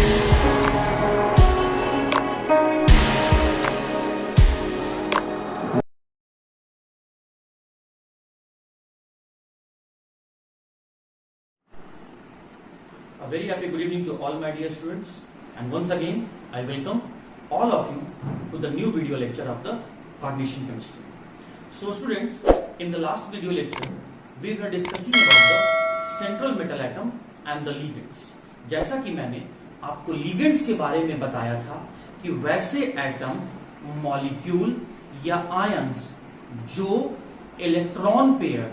A very happy good evening to all my dear students, and once again I welcome all of you to the new video lecture of the cognition chemistry. So students, in the last video lecture we were discussing about the central metal atom and the ligands. जैसा कि मैंने आपको ligands के बारे में बताया था कि वैसे एटम, मॉलिक्यूल या आयंस जो इलेक्ट्रॉन पेयर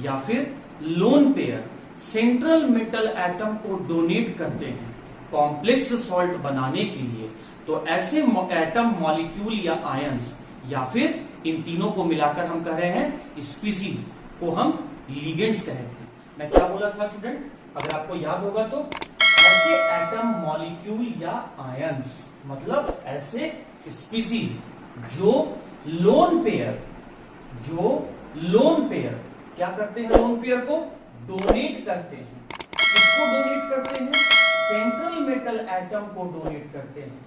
या फिर loan pair central metal atom को डोनेट करते हैं कॉम्प्लेक्स सॉल्ट बनाने के लिए, तो ऐसे एटम, मॉलिक्यूल या आयंस या फिर इन तीनों को मिलाकर हम कह रहे हैं स्पीसीज को हम लिगेंड्स कह रहे थे। मैं क्या बोला था स्टूडेंट, अगर आपको याद होगा तो ऐसे एटम, मॉलिक्यूल या आयंस मतलब ऐसे स्पीसीज जो लोन पेयर क्या करते हैं, लोन पेयर को डोनेट करते हैं। किसको डोनेट करते हैं? सेंट्रल मेटल एटम को डोनेट करते हैं।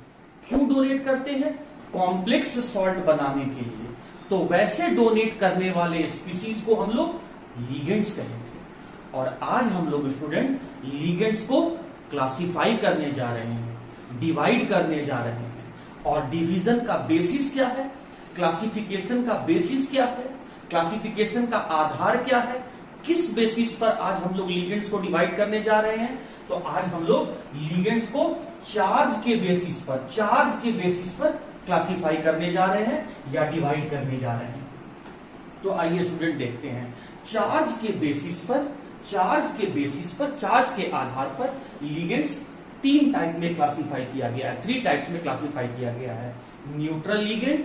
क्यों डोनेट करते हैं? कॉम्प्लेक्स सॉल्ट बनाने के लिए। तो वैसे डोनेट करने वाले स्पीसीज को हम लोग लिगेंड्स कहेंगे। और आज हम लोग स्टूडेंट लिगेंड्स को क्लासिफाई करने जा रहे हैं, डिवाइड करने जा रहे हैं। और डिवीजन का बेसिस क्या है, क्लासिफिकेशन का बेसिस क्या है, क्लासिफिकेशन का आधार क्या है, किस बेसिस पर आज हम लोग लिगेंड्स को डिवाइड करने जा रहे हैं। तो आज हम लोग लिगेंड्स को चार्ज के बेसिस पर क्लासिफाई करने जा रहे हैं या डिवाइड करने जा रहे हैं। तो आइए स्टूडेंट देखते हैं, चार्ज के बेसिस पर, चार्ज के आधार पर लिगेंड्स तीन टाइप में क्लासिफाई किया गया है, 3 टाइप्स में क्लासिफाई किया गया है। न्यूट्रल लिगेंड,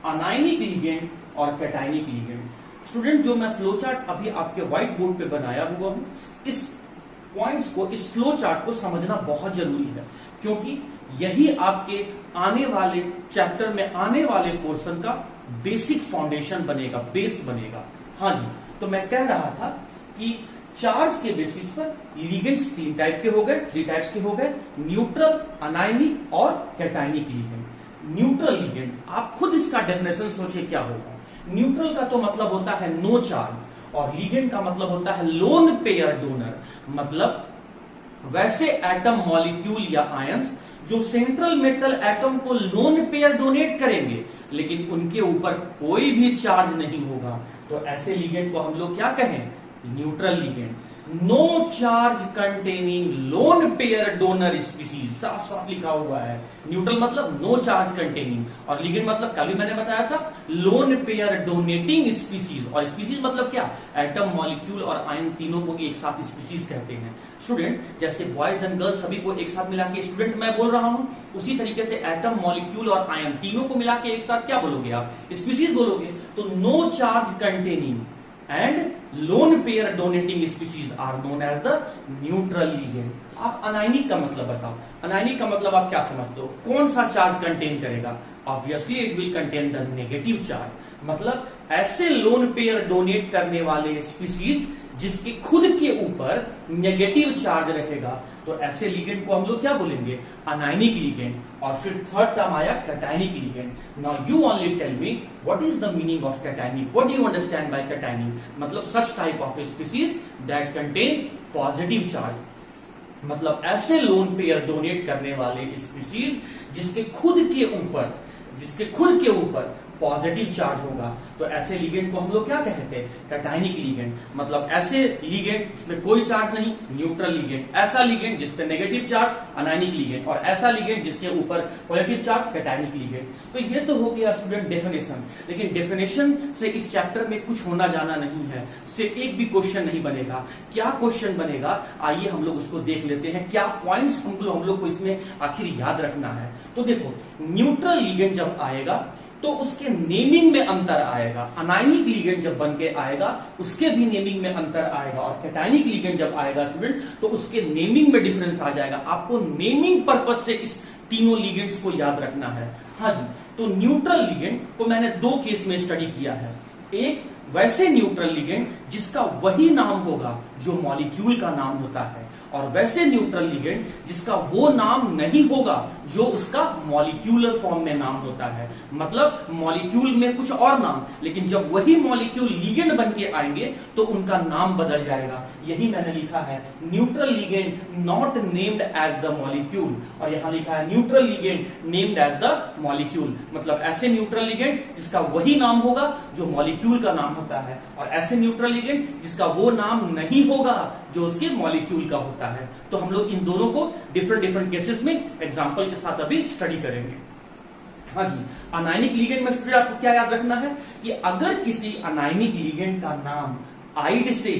अनायनिक लिगेंड और कैटायनिक लिगेंड। स्टूडेंट जो मैं फ्लो चार्ट अभी आपके व्हाइट बोर्ड पे बनाया हुआ हूं, इस पॉइंट्स को, इस फ्लो चार्ट को समझना बहुत जरूरी है, क्योंकि यही आपके आने वाले चैप्टर में आने वाले पोर्शन का बेसिक फाउंडेशन बनेगा, बेस बनेगा। हाँ जी, तो मैं कह रहा था कि चार्ज के बेसिस पर लिगेंड्स 3 टाइप के हो गए, 3 टाइप्स के हो गए, न्यूट्रल, अनायनिक और कैटायनिक लिगेंड। न्यूट्रल लिगेंड, आप खुद इसका डेफिनेशन सोचिए क्या होगा। न्यूट्रल का तो मतलब होता है नो चार्ज और लिगेंड का मतलब होता है लोन पेयर डोनर। मतलब वैसे एटम, मॉलिक्यूल या आयंस जो सेंट्रल मेटल एटम को लोन पेयर डोनेट करेंगे लेकिन उनके ऊपर कोई भी चार्ज नहीं होगा, तो ऐसे लिगेंड को हम लोग क्या कहें? Neutral ligand. No charge containing lone pair donor species, साफ साफ लिखा हुआ है। न्यूट्रल मतलब नो चार्ज कंटेनिंग और लिगेंड मतलब कल भी मैंने बताया था लोन पेयर डोनेटिंग स्पीसीज। और स्पीसीज मतलब क्या? एटम, मॉलिक्यूल और आयन तीनों को एक साथ स्पीसीज कहते हैं। स्टूडेंट जैसे बॉयज एंड गर्ल्स सभी को एक साथ मिला के स्टूडेंट मैं बोल रहा हूं, उसी तरीके से एटम, मॉलिक्यूल और आयन तीनों को मिला के एक साथ क्या बोलोगे आप? स्पीसीज बोलोगे। तो no charge containing and lone pair donating species are known as the neutral ligand। आप अनायनिक का मतलब बताओ, अनायनिक का मतलब आप क्या समझते हो? कौन सा चार्ज कंटेन करेगा? Obviously it will contain the negative charge. मतलब ऐसे लोन पेयर डोनेट करने वाले स्पीसीज जिसके खुद के ऊपर नेगेटिव चार्ज रहेगा, तो ऐसे लिगेंड को हम लोग क्या बोलेंगे? Anionic ligand. और फिर थर्ड टर्म आया cationic ligand. Now you only tell me what is the meaning of cationic, what do you understand by cationic? मतलब such type of species that contain positive charge. मतलब ऐसे loan pair donate करने वाले species जिसके खुद के ऊपर positive charge होगा, तो ऐसे लिगेंड को हम लोग क्या कहते हैं? Cationic ligand. मतलब ऐसे लिगेंड जिसमें कोई चार्ज नहीं, न्यूट्रल लिगेंड। ऐसा लिगेंड जिसपे नेगेटिव चार्ज, अनायनिक लिगेंड। और ऐसा लिगेंड जिसके ऊपर पॉजिटिव चार्ज, कैटायनिक लिगेंड। तो ये तो हो गया स्टूडेंट डेफिनेशन। लेकिन डेफिनेशन से इस चैप्टर में कुछ होना जाना नहीं है, से एक भी क्वेश्चन नहीं बनेगा। क्या क्वेश्चन बनेगा आइए हम लोग उसको देख लेते हैं। क्या पॉइंट्स हम लोग को इसमें आखिर याद रखना है। तो देखो, न्यूट्रल लिगेंड जब आएगा तो उसके नेमिंग में अंतर आएगा। अनायनिक लिगेंड जब बन के आएगा उसके भी नेमिंग में अंतर आएगा। और कैटायनिक लिगेंड जब आएगा स्टूडेंट तो उसके नेमिंग में डिफरेंस आ जाएगा। आपको नेमिंग पर्पस से इस तीनों लिगेंड्स को याद रखना है। हाँ जी, तो न्यूट्रल लिगेंड को मैंने 2 केस में स्टडी किया है। एक वैसे न्यूट्रल लिगेंड जिसका वही नाम होगा जो मॉलिक्यूल का नाम होता है, और वैसे न्यूट्रल लिगेंड जिसका वो नाम नहीं होगा जो उसका मॉलिक्यूलर फॉर्म में नाम होता है। मतलब मॉलिक्यूल में कुछ और नाम, लेकिन जब वही मॉलिक्यूल लिगेंड बन के आएंगे तो उनका नाम बदल जाएगा। यही मैंने लिखा है, neutral ligand not named as the molecule, और यहां लिखा है neutral ligand named as the molecule. मतलब ऐसे न्यूट्रल लिगेंड जिसका वही नाम होगा जो मॉलिक्यूल का नाम होता है, और ऐसे न्यूट्रल लिगेंड जिसका वो नाम नहीं होगा जो उसके मॉलिक्यूल का होता है। तो हम लोग इन दोनों को डिफरेंट डिफरेंट केसेस में एग्जांपल के साथ अभी स्टडी करेंगे। हाँ जी, अनायनिक लिगेंड में स्टूडेंट आपको क्या याद रखना है कि अगर किसी अनायनिक लिगेंड का नाम आइड से,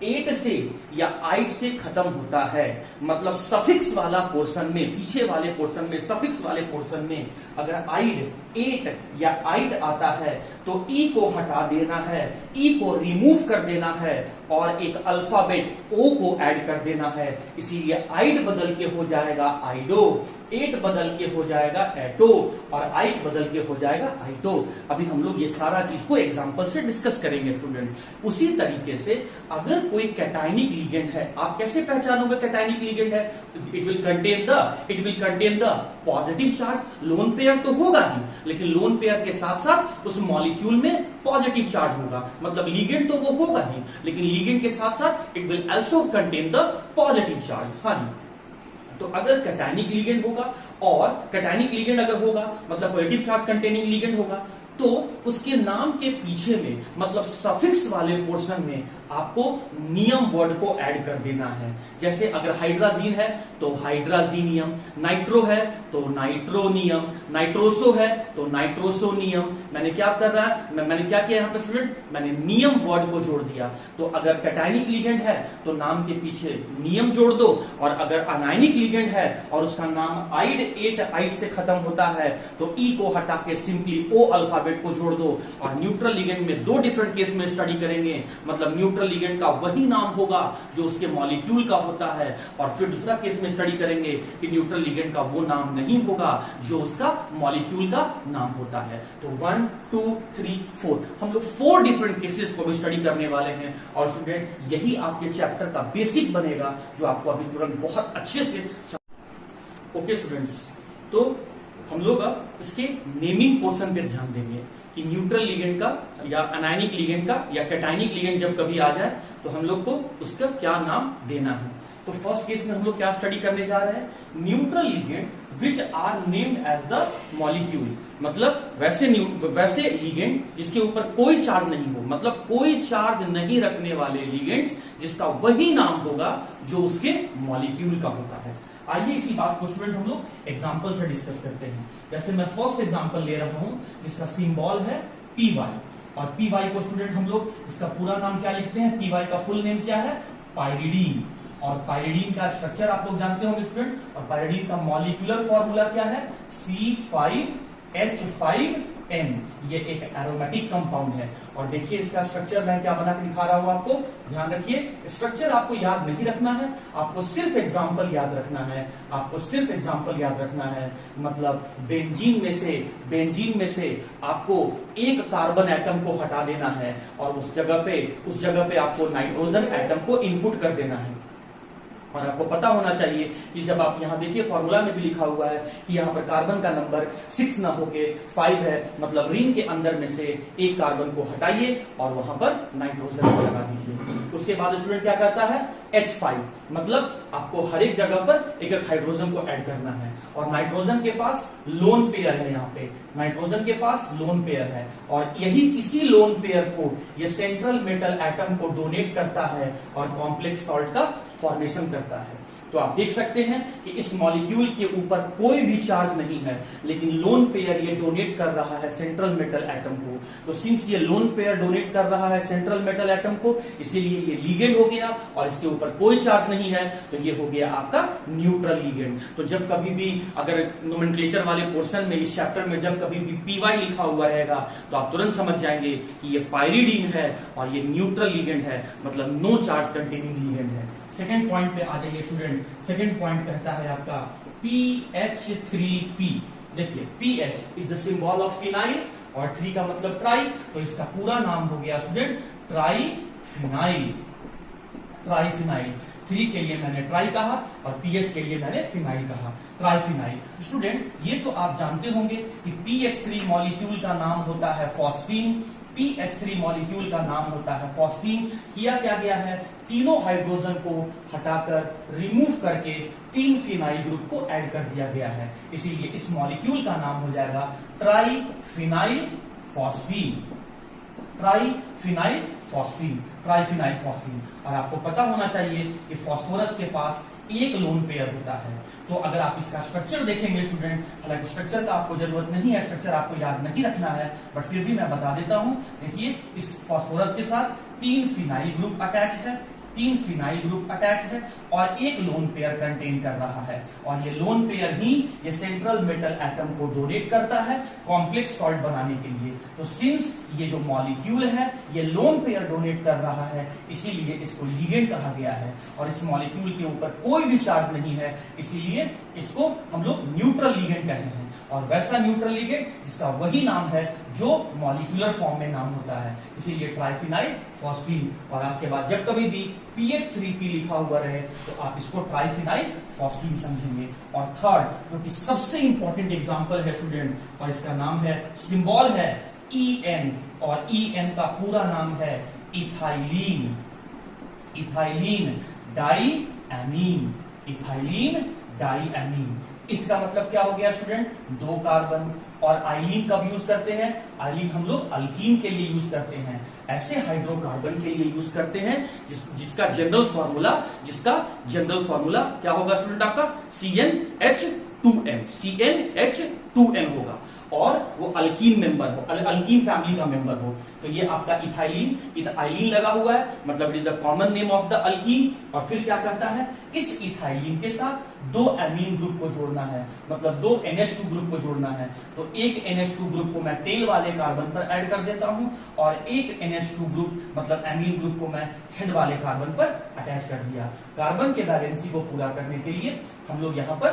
एट से या आइड से खत्म होता है, मतलब सफिक्स वाला पोर्शन में, पीछे वाले पोर्शन में, सफिक्स वाले पोर्शन में अगर आइड, एट या आइड आता है तो ई को हटा देना है, ई को रिमूव कर देना है और एक अल्फाबेट ओ को ऐड कर देना है। इसीलिए आइड बदल के हो जाएगा आइडो, एट बदल के हो जाएगा एटो और आइड बदल के हो जाएगा आइटो। अभी हम लोग ये सारा चीज को एग्जांपल से डिस्कस करेंगे स्टूडेंट। उसी तरीके से अगर कोई कैटायनिक लिगेंड है, आप कैसे पहचानोगे कैटायनिक लिगेंड है? It will contain the positive charge. Lone pair तो होगा ही, लेकिन लोन पेयर के साथ साथ उस मॉलिक्यूल में पॉजिटिव चार्ज होगा। मतलब लिगेंड तो वो होगा ही, लेकिन लिगेंड के साथ साथ it will also contain the positive charge. हाँ जी, तो अगर कैटायनिक लिगेंड होगा, और कैटायनिक लिगेंड अगर होगा मतलब पॉजिटिव चार्ज कंटेनिंग लिगेंड होगा, तो उसके नाम के पीछे में मतलब सफिक्स वाले पोर्शन में आपको नियम वर्ड को ऐड कर देना है। जैसे अगर हाइड्राजीन है तो हाइड्राजीनियम, नाइट्रो है तो नाइट्रोनियम, नाइट्रोसो है तो नाइट्रोसोनियम। मैंने क्या कर रहा है, मैंने क्या किया यहाँ पे स्टूडेंट, मैंने नियम वर्ड को जोड़ दिया। तो अगर कैटायनिक लिगेंड है तो नाम के पीछे नियम जोड़ दो, और अगर अनायनिक लिगेंड है और उसका नाम आइड, एट आइड से खत्म होता है तो ई को हटा के सिंपली ओ अल्फाबेट को जोड़ दो। और न्यूट्रल लिगेंड में दो डिफरेंट केस में स्टडी करेंगे। मतलब न्यूट्रल लिगेंड का वही नाम होगा जो उसके मॉलिक्यूल का होता है, और फिर दूसरा केस में स्टडी करेंगे कि न्यूट्रल लिगेंड का वो नाम नहीं होगा जो उसका मॉलिक्यूल का नाम होता है। तो 1 2 3 4 हम लोग 4 डिफरेंट केसेस को भी स्टडी करने वाले हैं। और स्टूडेंट यही आपके चैप्टर का बेसिक बनेगा जो आपको अभी तुरंत बहुत अच्छे से। ओके स्टूडेंट्स, तो हम लोग अब इसके नेमिंग पोर्शन पे ध्यान देंगे कि न्यूट्रल लिगेंड का या अनायनिक लिगेंड का या कैटायनिक लिगेंड जब कभी आ जाए तो हम लोग को उसका क्या नाम देना है। तो फर्स्ट केस में हम लोग क्या स्टडी करने जा रहे हैं, neutral ligand which are named as the molecule. मतलब वैसे लिगेंड जिसके ऊपर कोई चार्ज नहीं हो, मतलब कोई चार्ज नहीं रखने वाले लिगेंड्स जिसका वही नाम होगा जो उसके मॉलिक्यूल का होता है। आइए इसी बात को स्टूडेंट हम लोग एग्जांपल से डिस्कस करते हैं। जैसे मैं फर्स्ट एग्जांपल ले रहा हूं जिसका सिंबल है पी वाई, और पी वाई को स्टूडेंट हम लोग इसका पूरा नाम क्या लिखते हैं, पी वाई का फुल नेम क्या है, पाइरिडीन। और पाइरिडीन का स्ट्रक्चर आप लोग जानते होंगे स्टूडेंट, और पाइरिडीन का मॉलिक्यूलर फॉर्मूला क्या है, C5H5N। ये एक एरोमेटिक कंपाउंड है। और देखिए इसका स्ट्रक्चर मैं क्या बना के दिखा रहा हूं आपको, ध्यान रखिए। स्ट्रक्चर आपको याद नहीं रखना है, आपको सिर्फ एग्जांपल याद रखना है, आपको सिर्फ एग्जांपल याद रखना है। मतलब बेंजीन में से आपको एक कार्बन एटम को हटा देना है और उस जगह पे आपको नाइट्रोजन एटम को इनपुट कर देना है। और आपको पता होना चाहिए कि जब आप यहाँ देखिए फॉर्मूला में भी लिखा हुआ है कि यहाँ पर कार्बन का नंबर 6 ना होके 5 है, मतलब रिंग के अंदर में से एक कार्बन को हटाइए और वहां पर नाइट्रोजन लगा दीजिए। उसके बाद स्टूडेंट क्या करता है, H5, मतलब आपको हर एक जगह पर एक एक हाइड्रोजन को ऐड करना है। और नाइट्रोजन के पास लोन पेयर है, यहाँ पे नाइट्रोजन के पास लोन पेयर है, और यही इसी लोन पेयर को ये सेंट्रल मेटल एटम को डोनेट करता है और कॉम्प्लेक्स सॉल्ट का फॉर्मेशन करता है। तो आप देख सकते हैं कि इस मॉलिक्यूल के ऊपर कोई भी चार्ज नहीं है, लेकिन लोन पेयर ये डोनेट कर रहा है सेंट्रल मेटल एटम को। तो सिंस ये लोन पेयर डोनेट कर रहा है सेंट्रल मेटल एटम को, इसीलिए ये लिगेंड हो गया और इसके ऊपर कोई चार्ज नहीं है, तो ये हो गया आपका न्यूट्रल लिगेंड। तो जब कभी भी अगर नोमेनक्लेचर वाले पोर्शन में इस चैप्टर में जब कभी भी पीवाई लिखा हुआ रहेगा तो आप तुरंत समझ जाएंगे कि ये पाइरिडीन है और ये न्यूट्रल लिगेंड है, मतलब नो चार्ज कंटेनिंग लिगेंड है। सेकेंड पॉइंट पे आ जाइए स्टूडेंट। सेकेंड पॉइंट कहता है आपका PH3P। देखिए PH is the symbol of phenyl और 3 का मतलब ट्राई, तो इसका पूरा नाम हो गया स्टूडेंट ट्राईफिनाइल। ट्राईफिनाइल 3 के लिए मैंने ट्राई कहा और pH के लिए मैंने फिनाइल कहा, ट्राइफिनाइल। स्टूडेंट ये तो आप जानते होंगे कि pH3 मॉलिक्यूल का नाम होता है फॉस्फीन, pH3 मॉलिक्यूल का नाम होता है फॉस्फीन। किया क्या गया है, तीनों हाइड्रोजन को हटाकर रिमूव करके 3 फिनाइल ग्रुप को ऐड कर दिया गया है, इसीलिए इस मॉलिक्यूल का नाम हो जाएगा triphenyl phosphine, triphenyl phosphine, triphenyl phosphine. और आपको पता होना चाहिए कि फास्फोरस के पास एक लोन पेयर होता है। तो अगर आप इसका स्ट्रक्चर देखेंगे स्टूडेंट, हालांकि स्ट्रक्चर का आपको जरूरत नहीं है, स्ट्रक्चर आपको याद नहीं रखना है, बट फिर भी मैं बता देता हूं। देखिए इस फास्फोरस के साथ 3 फिनाइल ग्रुप अटैच है, 3 फिनाइल ग्रुप अटैच है और एक लोन पेयर कंटेन कर रहा है, और ये लोन पेयर ही ये सेंट्रल मेटल एटम को डोनेट करता है कॉम्प्लेक्स सॉल्ट बनाने के लिए। तो सिंस ये जो मॉलिक्यूल है ये लोन पेयर डोनेट कर रहा है, इसीलिए इसको लिगेंड कहा गया है। और इस मॉलिक्यूल के ऊपर कोई भी चार्ज नहीं है, इसीलिए इसको हम लोग न्यूट्रल लिगेंड कहे हैं। और वैसा न्यूट्रल लिगेंड जिसका वही नाम है जो मॉलिक्यूलर फॉर्म में नाम होता है, इसीलिए ट्राइफिनाइल फॉस्फीन। और आज के बाद जब कभी भी pH3P लिखा हुआ रहे तो आप इसको ट्राइफिनाइल फॉस्फीन समझेंगे। और थर्ड जो कि सबसे इंपॉर्टेंट एग्जांपल है स्टूडेंट, और इसका नाम है, सिंबल है EN, और EN का पूरा नाम है ethylene, ethylene diamine, ethylene diamine. इसका मतलब क्या हो गया स्टूडेंट, 2 कार्बन। और आइलीन कब यूज करते हैं, आइलीन हम लोग अल्कीन के लिए यूज करते हैं, ऐसे हाइड्रोकार्बन के लिए यूज करते हैं जिसका जनरल फॉर्मूला क्या होगा स्टूडेंट आपका, CnH2n, CnH2n होगा, और वो अल्कीन मेंबर हो, अल्कीन फैमिली का मेंबर हो। तो ये आपका इथाइलिन लगा हुआ है, मतलब it is the common name of the alkyne. और फिर क्या करता है, इस इथाइलिन के साथ 2 एमीन ग्रुप को जोड़ना है, मतलब 2 NH2 ग्रुप को जोड़ना है। तो एक NH2 ग्रुप को मैं टेल वाले कार्बन पर ऐड कर देता हूं, और एक NH2 ग्रुप मतलब एमीन ग्रुप को मैं हेड वाले कार्बन पर अटैच कर दिया। कार्बन के वैलेंसी को पूरा करने के लिए हम लोग यहां पर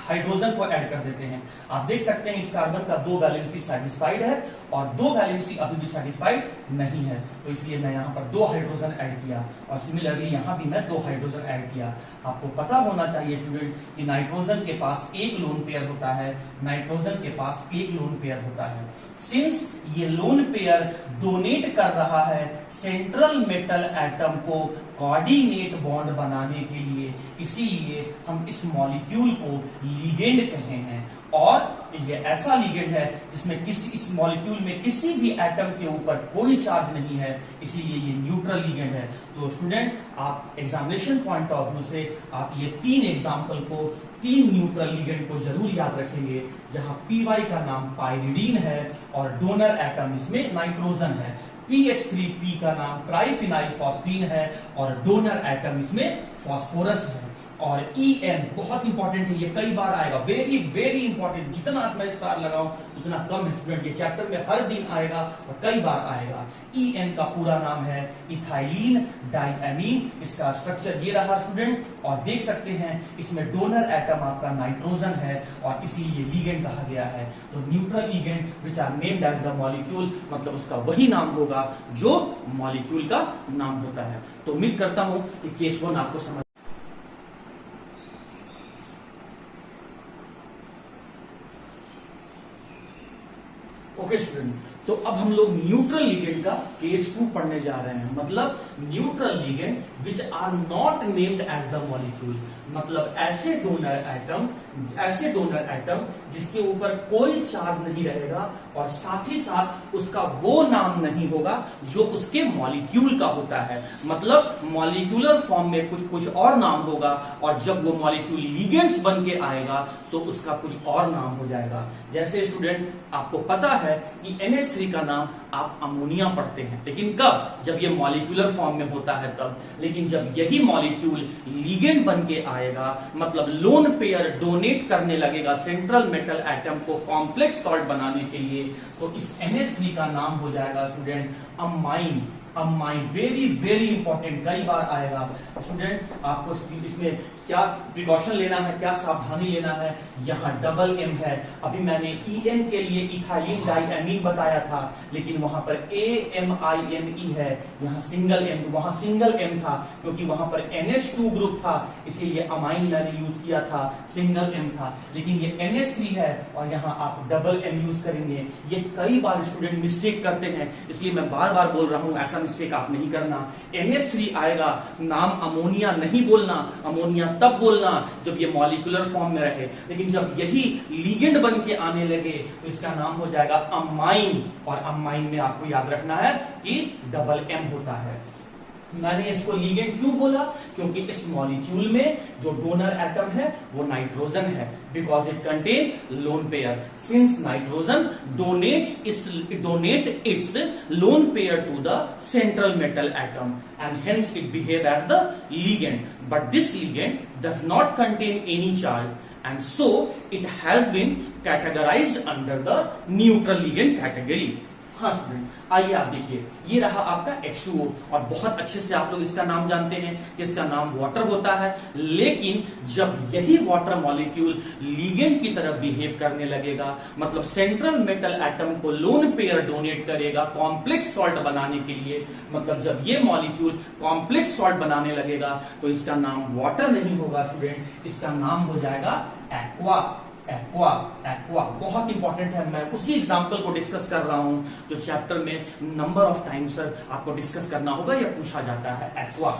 हाइड्रोजन को ऐड कर देते हैं। आप देख सकते हैं इस कार्बन का 2 वैलेंसी सेटिस्फाइड है और 2 वैलेंसी अभी भी सेटिस्फाइड नहीं है, तो इसलिए मैं यहाँ पर 2 हाइड्रोजन ऐड किया, और सिमिलरली यहाँ भी मैं 2 हाइड्रोजन ऐड किया। आपको पता होना चाहिए स्टूडेंट कि नाइट्रोजन के पास एक लोन पेयर होता है, नाइट्रोजन के पास एक लोन पेयर होता है। सिंस ये लोन पेयर डोनेट कर रहा है सेंट्रल मेटल एटम को कोऑर्डिनेट बॉन्ड बनाने के लिए, इसीलिए हम इस मॉलिक्यूल को लिगेंड कहे हैं। और ये ऐसा लिगेंड है जिसमें इस मॉलिक्यूल में किसी भी एटम के ऊपर कोई चार्ज नहीं है, इसीलिए ये न्यूट्रल लिगेंड है। तो स्टूडेंट आप एग्जामिनेशन पॉइंट ऑफ व्यू से आप ये 3 एग्जाम्पल को, 3 न्यूट्रल लिगेंड को जरूर याद रखेंगे, जहां PY का नाम पाइरिडीन है और डोनर एटम इसमें नाइट्रोजन है, pH3P का नाम ट्राइफिनाइल फॉस्फीन है और डोनर एटम इसमें फास्फोरस है। और EN बहुत इंपॉर्टेंट है, ये कई बार आएगा, वेरी वेरी इंपॉर्टेंट, जितना मैं स्टार लगाऊं उतना कम स्टूडेंट, ये चैप्टर में हर दिन आएगा और कई बार आएगा। EN का पूरा नाम है इथाइलिन डाइएमीन, इसका स्ट्रक्चर ये रहा स्टूडेंट, और देख सकते हैं इसमें डोनर एटम आपका नाइट्रोजन है और इसीलिए लिगेंड कहा गया है। तो neutral ligand which are named as the molecule, मतलब उसका वही नाम होगा जो मॉलिक्यूल का नाम होता है। तो उम्मीद करता हूं कि केस 1 आपको समझ। ओके स्टूडेंट, तो अब हम लोग न्यूट्रल लिगेंड का केस 2 पढ़ने जा रहे हैं, मतलब neutral ligand which are not named as the molecule, मतलब ऐसे डोनर एटम जिसके ऊपर कोई चार्ज नहीं रहेगा और साथ ही साथ उसका वो नाम नहीं होगा जो उसके मॉलिक्यूल का होता है, मतलब मॉलिक्यूलर फॉर्म में कुछ और नाम होगा और जब वो मॉलिक्यूल लिगेंड्स बन के आएगा तो उसका कुछ और नाम हो जाएगा। जैसे स्टूडेंट आपको पता है कि NH3 का नाम आप अमोनिया पढ़ते हैं, लेकिन कब, जब ये मॉलिक्यूलर फॉर्म में होता है तब। लेकिन जब यही मॉलिक्यूल लिगेंड बन के आएगा, मतलब लोन पेयर डोनेट करने लगेगा सेंट्रल मेटल एटम को कॉम्प्लेक्स सॉल्ट बनाने के लिए, तो इस NH3 का नाम हो जाएगा student amine. Amine very very important, कई बार आएगा स्टूडेंट, आपको इसमें क्या प्रिकॉशन लेना है, क्या सावधानी लेना है, यहाँ डबल एम है। अभी मैंने EN के लिए इथाइलिन डाइएमीन बताया था, लेकिन वहां पर AMINE है, यहाँ सिंगल एम, वहां सिंगल एम था क्योंकि वहां पर NH2 ग्रुप था, इसीलिए अमाइन मैंने यूज किया था, सिंगल एम था। लेकिन ये NH3 है और यहाँ आप डबल एम यूज करेंगे। ये कई बार स्टूडेंट मिस्टेक करते हैं, इसलिए मैं बार बार बोल रहा हूं ऐसा मिस्टेक आप नहीं करना। NH3 आएगा, नाम अमोनिया नहीं बोलना, अमोनिया तब बोलना जब ये मॉलिक्यूलर फॉर्म में रहे, लेकिन जब यही लिगेंड बन के आने लगे तो इसका नाम हो जाएगा अमाइन, और अमाइन में आपको याद रखना है कि डबल एम होता है। मैंने इसको लिगेंड क्यों बोला, क्योंकि इस मॉलिक्यूल में जो डोनर एटम है वो नाइट्रोजन है, because it contain lone pair. Since nitrogen donate its lone pair to the central metal atom and hence it behave as the ligand, but this ligand does not contain any charge and so it has been categorized under the neutral ligand category। हाँ student, आइए आप देखिए, ये रहा आपका H2O, और बहुत अच्छे से आप लोग इसका नाम जानते हैं कि इसका नाम वाटर होता है। लेकिन जब यही वाटर मॉलिक्यूल लिगेंड की तरह बिहेव करने लगेगा, मतलब सेंट्रल मेटल एटम को लोन पेयर डोनेट करेगा कॉम्प्लेक्स सॉल्ट बनाने के लिए, मतलब जब ये मॉलिक्यूल कॉम्प्लेक्स सॉल्ट बनाने लगेगा तो इसका नाम वाटर नहीं होगा स्टूडेंट, इसका नाम हो जाएगा एक्वा। एक्वा, एक्वा बहुत इंपॉर्टेंट है, मैं उसी एग्जांपल को डिस्कस कर रहा हूं जो चैप्टर में नंबर ऑफ टाइम्स आपको डिस्कस करना होगा या पूछा जाता है, एक्वा।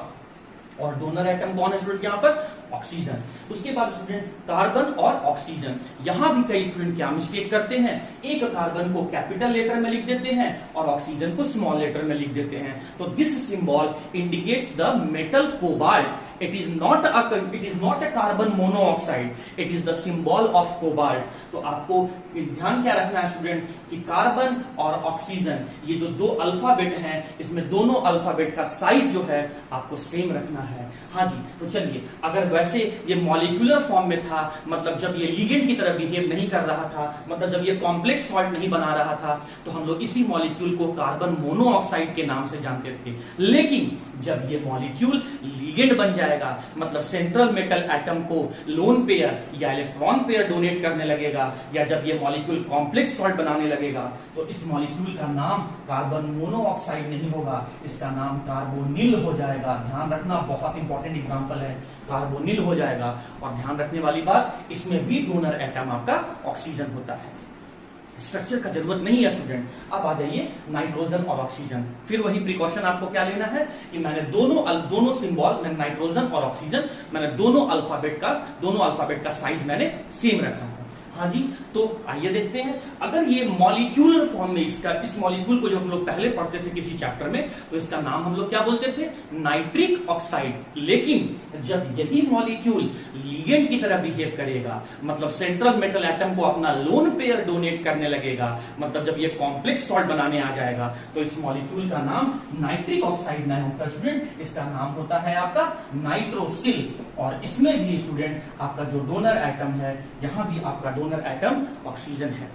और डोनर एटम कौन है स्टूडेंट यहाँ पर, ऑक्सीजन। उसके बाद स्टूडेंट कार्बन और ऑक्सीजन, यहां भी कई स्टूडेंट क्या मिस्टेक करते हैं, एक कार्बन को कैपिटल लेटर में लिख देते हैं और ऑक्सीजन को स्मॉल लेटर में लिख देते हैं। तो this symbol indicates the metal cobalt, it is not a carbon monoxide, it is the symbol of cobalt। तो आपको ध्यान क्या रखना है स्टूडेंट कि कार्बन और ऑक्सीजन ये जो दो अल्फाबेट हैं, इसमें दोनों अल्फाबेट का साइज जो है आपको सेम रखना है। हाँ जी, तो चलिए, अगर वैसे ये मॉलिक्यूलर फॉर्म में था, मतलब जब ये लिगेंड की तरह बिहेव नहीं कर रहा था, मतलब जब ये कॉम्प्लेक्स सॉल्ट नहीं बना रहा था, तो हम लोग इसी मॉलिक्यूल को कार्बन मोनोऑक्साइड के नाम से जानते थे। लेकिन जब ये मॉलिक्यूल लिगेंड बन जाएगा, मतलब सेंट्रल मेटल एटम को लोन पेयर या इलेक्ट्रॉन पेयर डोनेट करने लगेगा, या जब ये मॉलिक्यूल कॉम्प्लेक्स सॉल्ट बनाने लगेगा, तो इस मॉलिक्यूल का नाम कार्बन मोनोऑक्साइड नहीं होगा, इसका नाम कार्बोनिल हो जाएगा। ध्यान रखना, बहुत इंपॉर्टेंट एग्जांपल है, कार्बोनिल हो जाएगा। और ध्यान रखने वाली बात, इसमें भी डोनर एटम आपका ऑक्सीजन होता है। स्ट्रक्चर का जरूरत नहीं है स्टूडेंट। अब आ जाइए नाइट्रोजन और ऑक्सीजन, फिर वही प्रिकॉशन आपको क्या लेना है कि मैंने दोनों सिंबल, मैंने नाइट्रोजन और ऑक्सीजन, मैंने दोनों अल्फाबेट का साइज मैंने सेम रखा है। हाँ जी, तो आइए देखते हैं, अगर ये मॉलिक्यूलर फॉर्म में इस मॉलिक्यूल को जो हम लोग पहले पढ़ते थे किसी चैप्टर में, तो इसका नाम हम लोग क्या बोलते थे, नाइट्रिक ऑक्साइड। लेकिन जब यही मॉलिक्यूल लिगेंड की तरह बिहेव करेगा, मतलब सेंट्रल मेटल एटम को अपना लोन पेयर डोनेट करने लगेगा, मतलब जब ये कॉम्प्लेक्स सॉल्ट बनाने आ जाएगा, तो इस मॉलिक्यूल का नाम नाइट्रिक ऑक्साइड नहीं होता स्टूडेंट, इसका नाम होता है आपका नाइट्रोसिल। और इसमें भी स्टूडेंट आपका जो डोनर एटम है, यहां भी आपका डोनर एटम ऑक्सीजन है।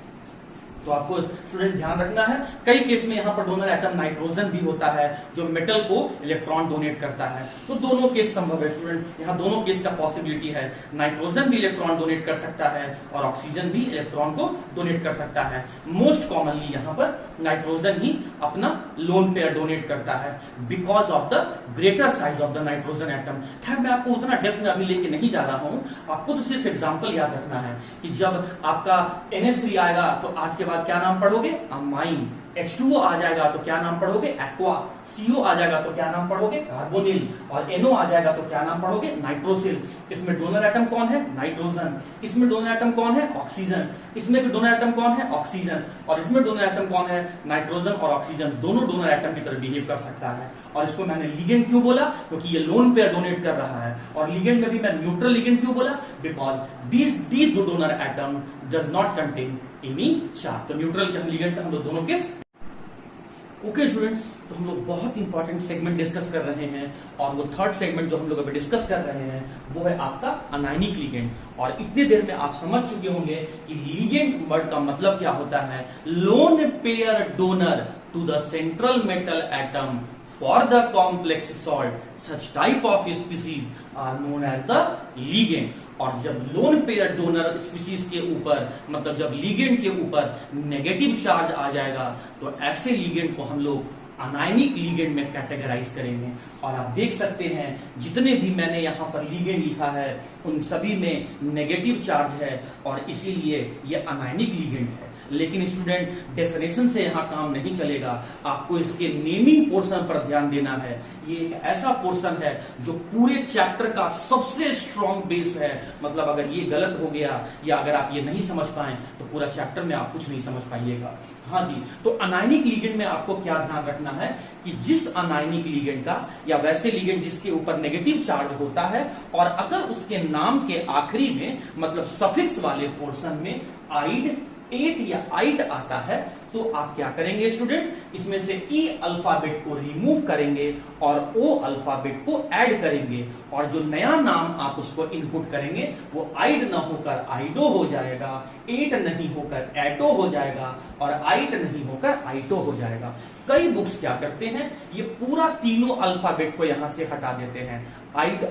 तो आपको स्टूडेंट ध्यान रखना है, कई केस में यहाँ पर डोनर एटम नाइट्रोजन भी होता है जो मेटल को इलेक्ट्रॉन डोनेट करता है। तो दोनों केस संभव है स्टूडेंट, यहाँ दोनों केस का पॉसिबिलिटी है, नाइट्रोजन भी इलेक्ट्रॉन डोनेट कर सकता है और ऑक्सीजन भी इलेक्ट्रॉन को डोनेट कर सकता है। मोस्ट कॉमनली यहाँ पर नाइट्रोजन ही अपना लोन पेयर डोनेट करता है because of the greater size of the nitrogen atom. खैर मैं आपको उतना डेप्थ में अभी लेके नहीं जा रहा हूं, आपको तो सिर्फ एग्जांपल याद रखना है कि जब आपका NH3 आएगा तो आज के बाद क्या नाम पढ़ोगे, अमाइन। H2O आ जाएगा तो क्या नाम पढ़ोगे, एक्वा। CO आ जाएगा तो क्या नाम पढ़ोगे, कार्बोनिल। और NO आ जाएगा तो क्या नाम पढ़ोगे, नाइट्रोसिल। इसमें डोनर एटम कौन है, नाइट्रोजन। इसमें डोनर एटम कौन है, ऑक्सीजन। इसमें भी डोनर एटम कौन है, ऑक्सीजन। और इसमें डोनर एटम कौन है, नाइट्रोजन और ऑक्सीजन, दोनों डोनर एटम की तरह बिहेव कर सकता है। और इसको मैंने लिगेंड क्यों बोला, क्योंकि ये लोन पेयर डोनेट कर रहा है। और लिगेंड में भी मैं न्यूट्रल लिगेंड क्यों बोला, because these donor atom does not contain any charge. तो न्यूट्रल लिगेंड का हम लोग दोनों केस। ओके स्टूडेंट्स, तो हम लोग बहुत इंपॉर्टेंट सेगमेंट डिस्कस कर रहे हैं, और वो थर्ड सेगमेंट जो हम लोग अभी डिस्कस कर रहे हैं वो है आपका अनायनिक लिगेंड। और इतनी देर में आप समझ चुके होंगे कि लिगेंड वर्ड का मतलब क्या होता है, lone pair donor to the central metal atom for the complex salt such type of species are known as the ligand. और जब लोन पेयर डोनर स्पीसीज के ऊपर मतलब जब लीगेंड के ऊपर नेगेटिव चार्ज आ जाएगा तो ऐसे लीगेंड को हम लोग अनायनिक लीगेंड में कैटेगराइज करेंगे। और आप देख सकते हैं जितने भी मैंने यहाँ पर लीगेंड लिखा है उन सभी में नेगेटिव चार्ज है और इसीलिए ये अनायनिक लीगेंड है। लेकिन स्टूडेंट डेफिनेशन से यहाँ काम नहीं चलेगा, आपको इसके नेमिंग पोर्शन पर ध्यान देना है। ये एक ऐसा पोर्शन है जो पूरे चैप्टर का सबसे स्ट्रॉन्ग बेस है। मतलब अगर ये गलत हो गया या अगर आप ये नहीं समझ पाए तो पूरा चैप्टर में आप कुछ नहीं समझ पाइएगा। हाँ जी, तो अनायनिक लीगेंड में आपको क्या ध्यान रखना है कि जिस अनायनिक लीगेंड का या वैसे लीगेंड जिसके ऊपर नेगेटिव चार्ज होता है और अगर उसके नाम के आखिरी में मतलब सफिक्स वाले पोर्शन में आइड, एट या आइट आता है तो आप क्या करेंगे स्टूडेंट, इसमें से ई अल्फाबेट को रिमूव करेंगे और ओ अल्फाबेट को ऐड करेंगे और जो नया नाम आप उसको इनपुट करेंगे वो आइड ना होकर आइडो हो जाएगा, एट नहीं होकर एटो हो जाएगा और आइट नहीं होकर आइटो हो जाएगा। कई बुक्स क्या करते हैं, ये पूरा तीनों अल्फाबेट को यहां से हटा देते हैं।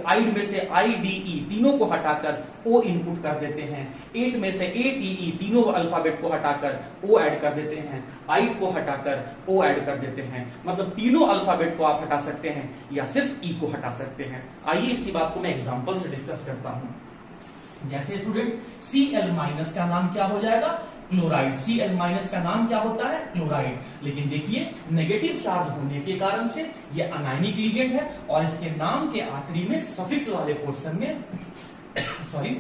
आइड में से आई डी ई तीनों को हटाकर ओ इनपुट कर देते हैं। एट में से ए टी ई तीनों अल्फाबेट को हटाकर ओ ऐड कर देते हैं। आइट को हटाकर ओ ऐड कर देते हैं। मतलब तीनों अल्फाबेट को आप हटा सकते हैं या सिर्फ ई को हटा सकते हैं। आइए इसी बात को मैं एग्जांपल से डिस्कस करता हूं। जैसे स्टूडेंट Cl- का नाम क्या हो जाएगा, क्लोराइड। Cl- का नाम क्या होता है, क्लोराइड। लेकिन देखिए नेगेटिव चार्ज होने के कारण से ये अनायनिक लीगेंड है और इसके नाम के आखिरी में सफिक्स वाले पोर्शन में सॉरी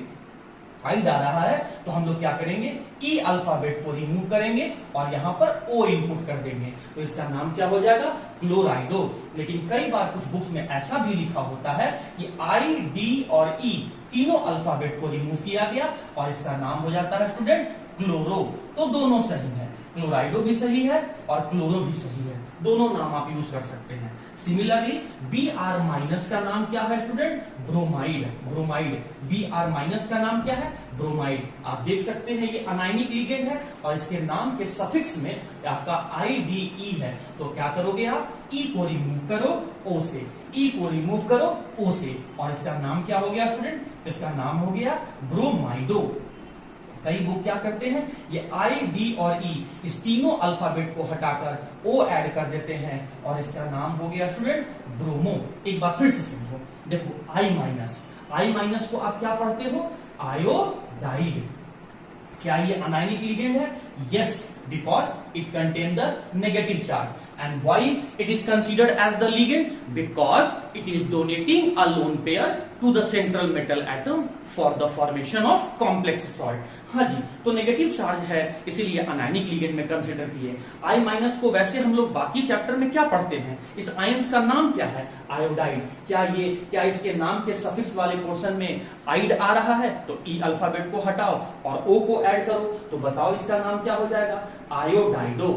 आइड आ रहा है तो हम लोग क्या करेंगे, ई अल्फाबेट को रिमूव करेंगे और यहां पर ओ इनपुट कर देंगे तो इसका नाम क्या हो जाएगा, क्लोराइडो। लेकिन कई बार कुछ बुक्स में ऐसा भी लिखा होता है कि आई, डी और ई तीनों अल्फाबेट को रिमूव किया गया और इसका नाम हो जाता है स्टूडेंट क्लोरो। तो दोनों सही है, क्लोराइडो भी सही है और क्लोरो भी सही है, दोनों नाम आप यूज कर सकते हैं। सिमिलरली Br- का नाम क्या है स्टूडेंट, ब्रोमाइड। ब्रोमाइड Br- का नाम क्या है, ब्रोमाइड। आप देख सकते हैं ये अनायनिक लीगेंड है और इसके नाम के सफिक्स में आपका IDE है तो क्या करोगे आप, ई को रिमूव करो ओ से, ई को रिमूव करो ओ से और इसका नाम क्या हो गया स्टूडेंट, इसका नाम हो गया ब्रोमाइडो। कई बुक क्या करते हैं, ये आई, डी और ई इस तीनों अल्फाबेट को हटाकर ओ ऐड कर देते हैं और इसका नाम हो गया स्टूडेंट ब्रोमो। एक बार फिर से समझो, देखो आई माइनस को आप क्या पढ़ते हो, आयोडाइड। क्या ये अनायनिक लीगेंड है, yes, because it contains the negative charge. And why it is considered as the ligand, because it is donating a lone pair to the central metal atom for the formation of complex salt. हाँ जी, तो negative charge है इसीलिए anionic ligand में consider किए। आई minus को वैसे हम लोग बाकी चैप्टर में क्या पढ़ते हैं, इस आयंस का नाम क्या है, आयोडाइड। क्या इसके नाम के सफिक्स वाले पोर्शन में आइड आ रहा है तो ई अल्फाबेट को हटाओ और ओ को ऐड करो तो बताओ इसका नाम क्या हो जाएगा, आयोडाइडो।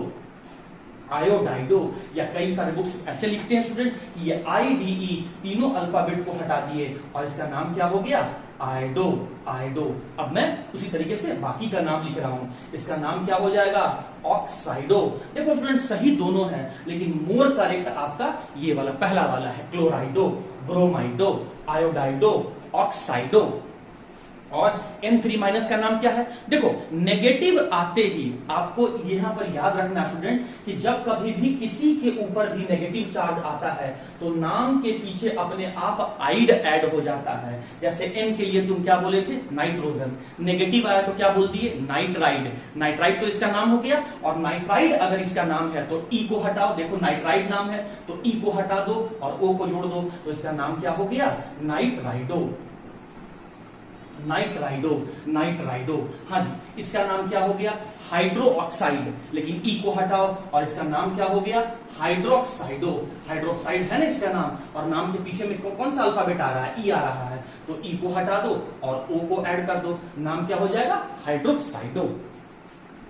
आयोडाइडो। या कई सारे बुक्स ऐसे लिखते हैं स्टूडेंट, ये IDE तीनों अल्फाबेट को हटा दिए और इसका नाम क्या हो गया, आइडो। आइडो। अब मैं उसी तरीके से बाकी का नाम लिख रहा हूं, इसका नाम क्या हो जाएगा, ऑक्साइडो। देखो स्टूडेंट सही दोनों है लेकिन मोर करेक्ट आपका ये वाला पहला वाला है, क्लोराइडो, ब्रोमाइडो, आयोडाइडो, ऑक्साइडो। और N3- का नाम क्या है, देखो नेगेटिव आते ही आपको यहां पर याद रखना स्टूडेंट कि जब कभी भी किसी के ऊपर भी नेगेटिव चार्ज आता है तो नाम के पीछे अपने आप आइड ऐड हो जाता है। जैसे N के लिए तुम क्या बोले थे, नाइट्रोजन। नेगेटिव आया तो क्या बोल दिए, नाइट्राइड। नाइट्राइड तो इसका नाम हो गया और नाइट्राइड अगर इसका नाम है तो ई को हटाओ, देखो नाइट्राइड नाम है तो ई को हटा दो और ओ को जोड़ दो तो इसका नाम क्या हो गया, नाइट्राइडो। नाइट्राइडो, नाइट्राइडो। हाँ जी, इसका नाम क्या हो गया, हाइड्रोक्साइड। लेकिन ई को हटाओ और इसका नाम क्या हो गया, हाइड्रोक्साइडो। हाइड्रोक्साइड है ना इसका नाम और नाम के पीछे में कौन सा अल्फाबेट आ रहा है, ई आ रहा है तो ई को हटा दो और ओ को ऐड कर दो, नाम क्या हो जाएगा, हाइड्रोक्साइडो।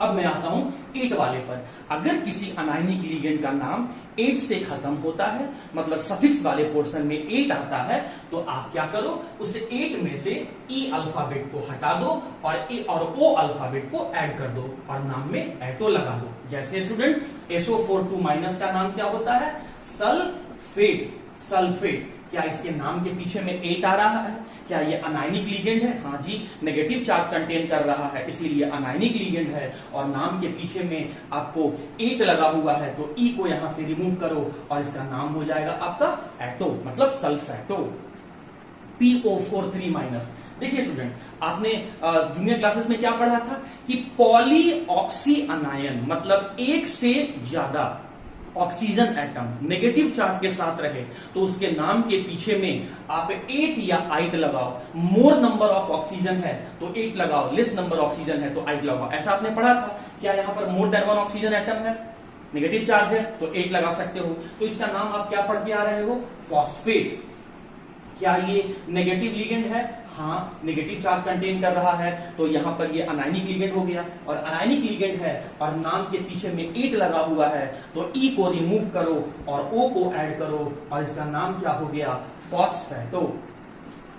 अब मैं आता हूं 8 वाले पर। अगर किसी अनायनिक लीगेंड का नाम 8 से खत्म होता है मतलब सफिक्स वाले पोर्शन में 8 आता है तो आप क्या करो, उस 8 में से ई अल्फाबेट को हटा दो और ए और ओ अल्फाबेट को ऐड कर दो और नाम में एटो लगा दो। जैसे स्टूडेंट SO42- का नाम क्या होता है, सल फेट, सल्फेट। क्या इसके नाम के पीछे में 8 आ रहा है? क्या ये अनायनिक लिगेंड है? हाँ जी, नेगेटिव चार्ज कंटेन कर रहा है, इसीलिए अनायनिक लिगेंड है। और नाम के पीछे में आपको 8 लगा हुआ है, तो ई को यहां से रिमूव करो और इसका नाम हो जाएगा आपका एटो, मतलब सल्फेटो, PO4 3-। देखिए स्टूडेंट, आपने जूनियर क्लासेस में क्या पढ़ा था कि पॉलीऑक्सी अनायन मतलब एक से ज्यादा ऑक्सीजन एटम नेगेटिव चार्ज के साथ रहे तो उसके नाम के पीछे में आप 8 या 8 लगाओ। मोर नंबर ऑफ ऑक्सीजन है तो 8 लगाओ, लेस नंबर ऑक्सीजन है तो 8 लगाओ, ऐसा आपने पढ़ा था। क्या यहां पर मोर देन 1 ऑक्सीजन एटम है, नेगेटिव चार्ज है तो 8 लगा सकते हो। तो इसका नाम आप क्या पढ़ के आ रहे हो? फॉस्फेट। क्या ये नेगेटिव लिगेंड है? हाँ, नेगेटिव चार्ज कंटेन कर रहा है, तो यहां पर ये अनायनिक लिगेंड हो गया। और अनायनिक लिगेंड है और नाम के पीछे में 8 लगा हुआ है, तो ई को रिमूव करो और ओ को ऐड करो और इसका नाम क्या हो गया? फॉस्फेटो।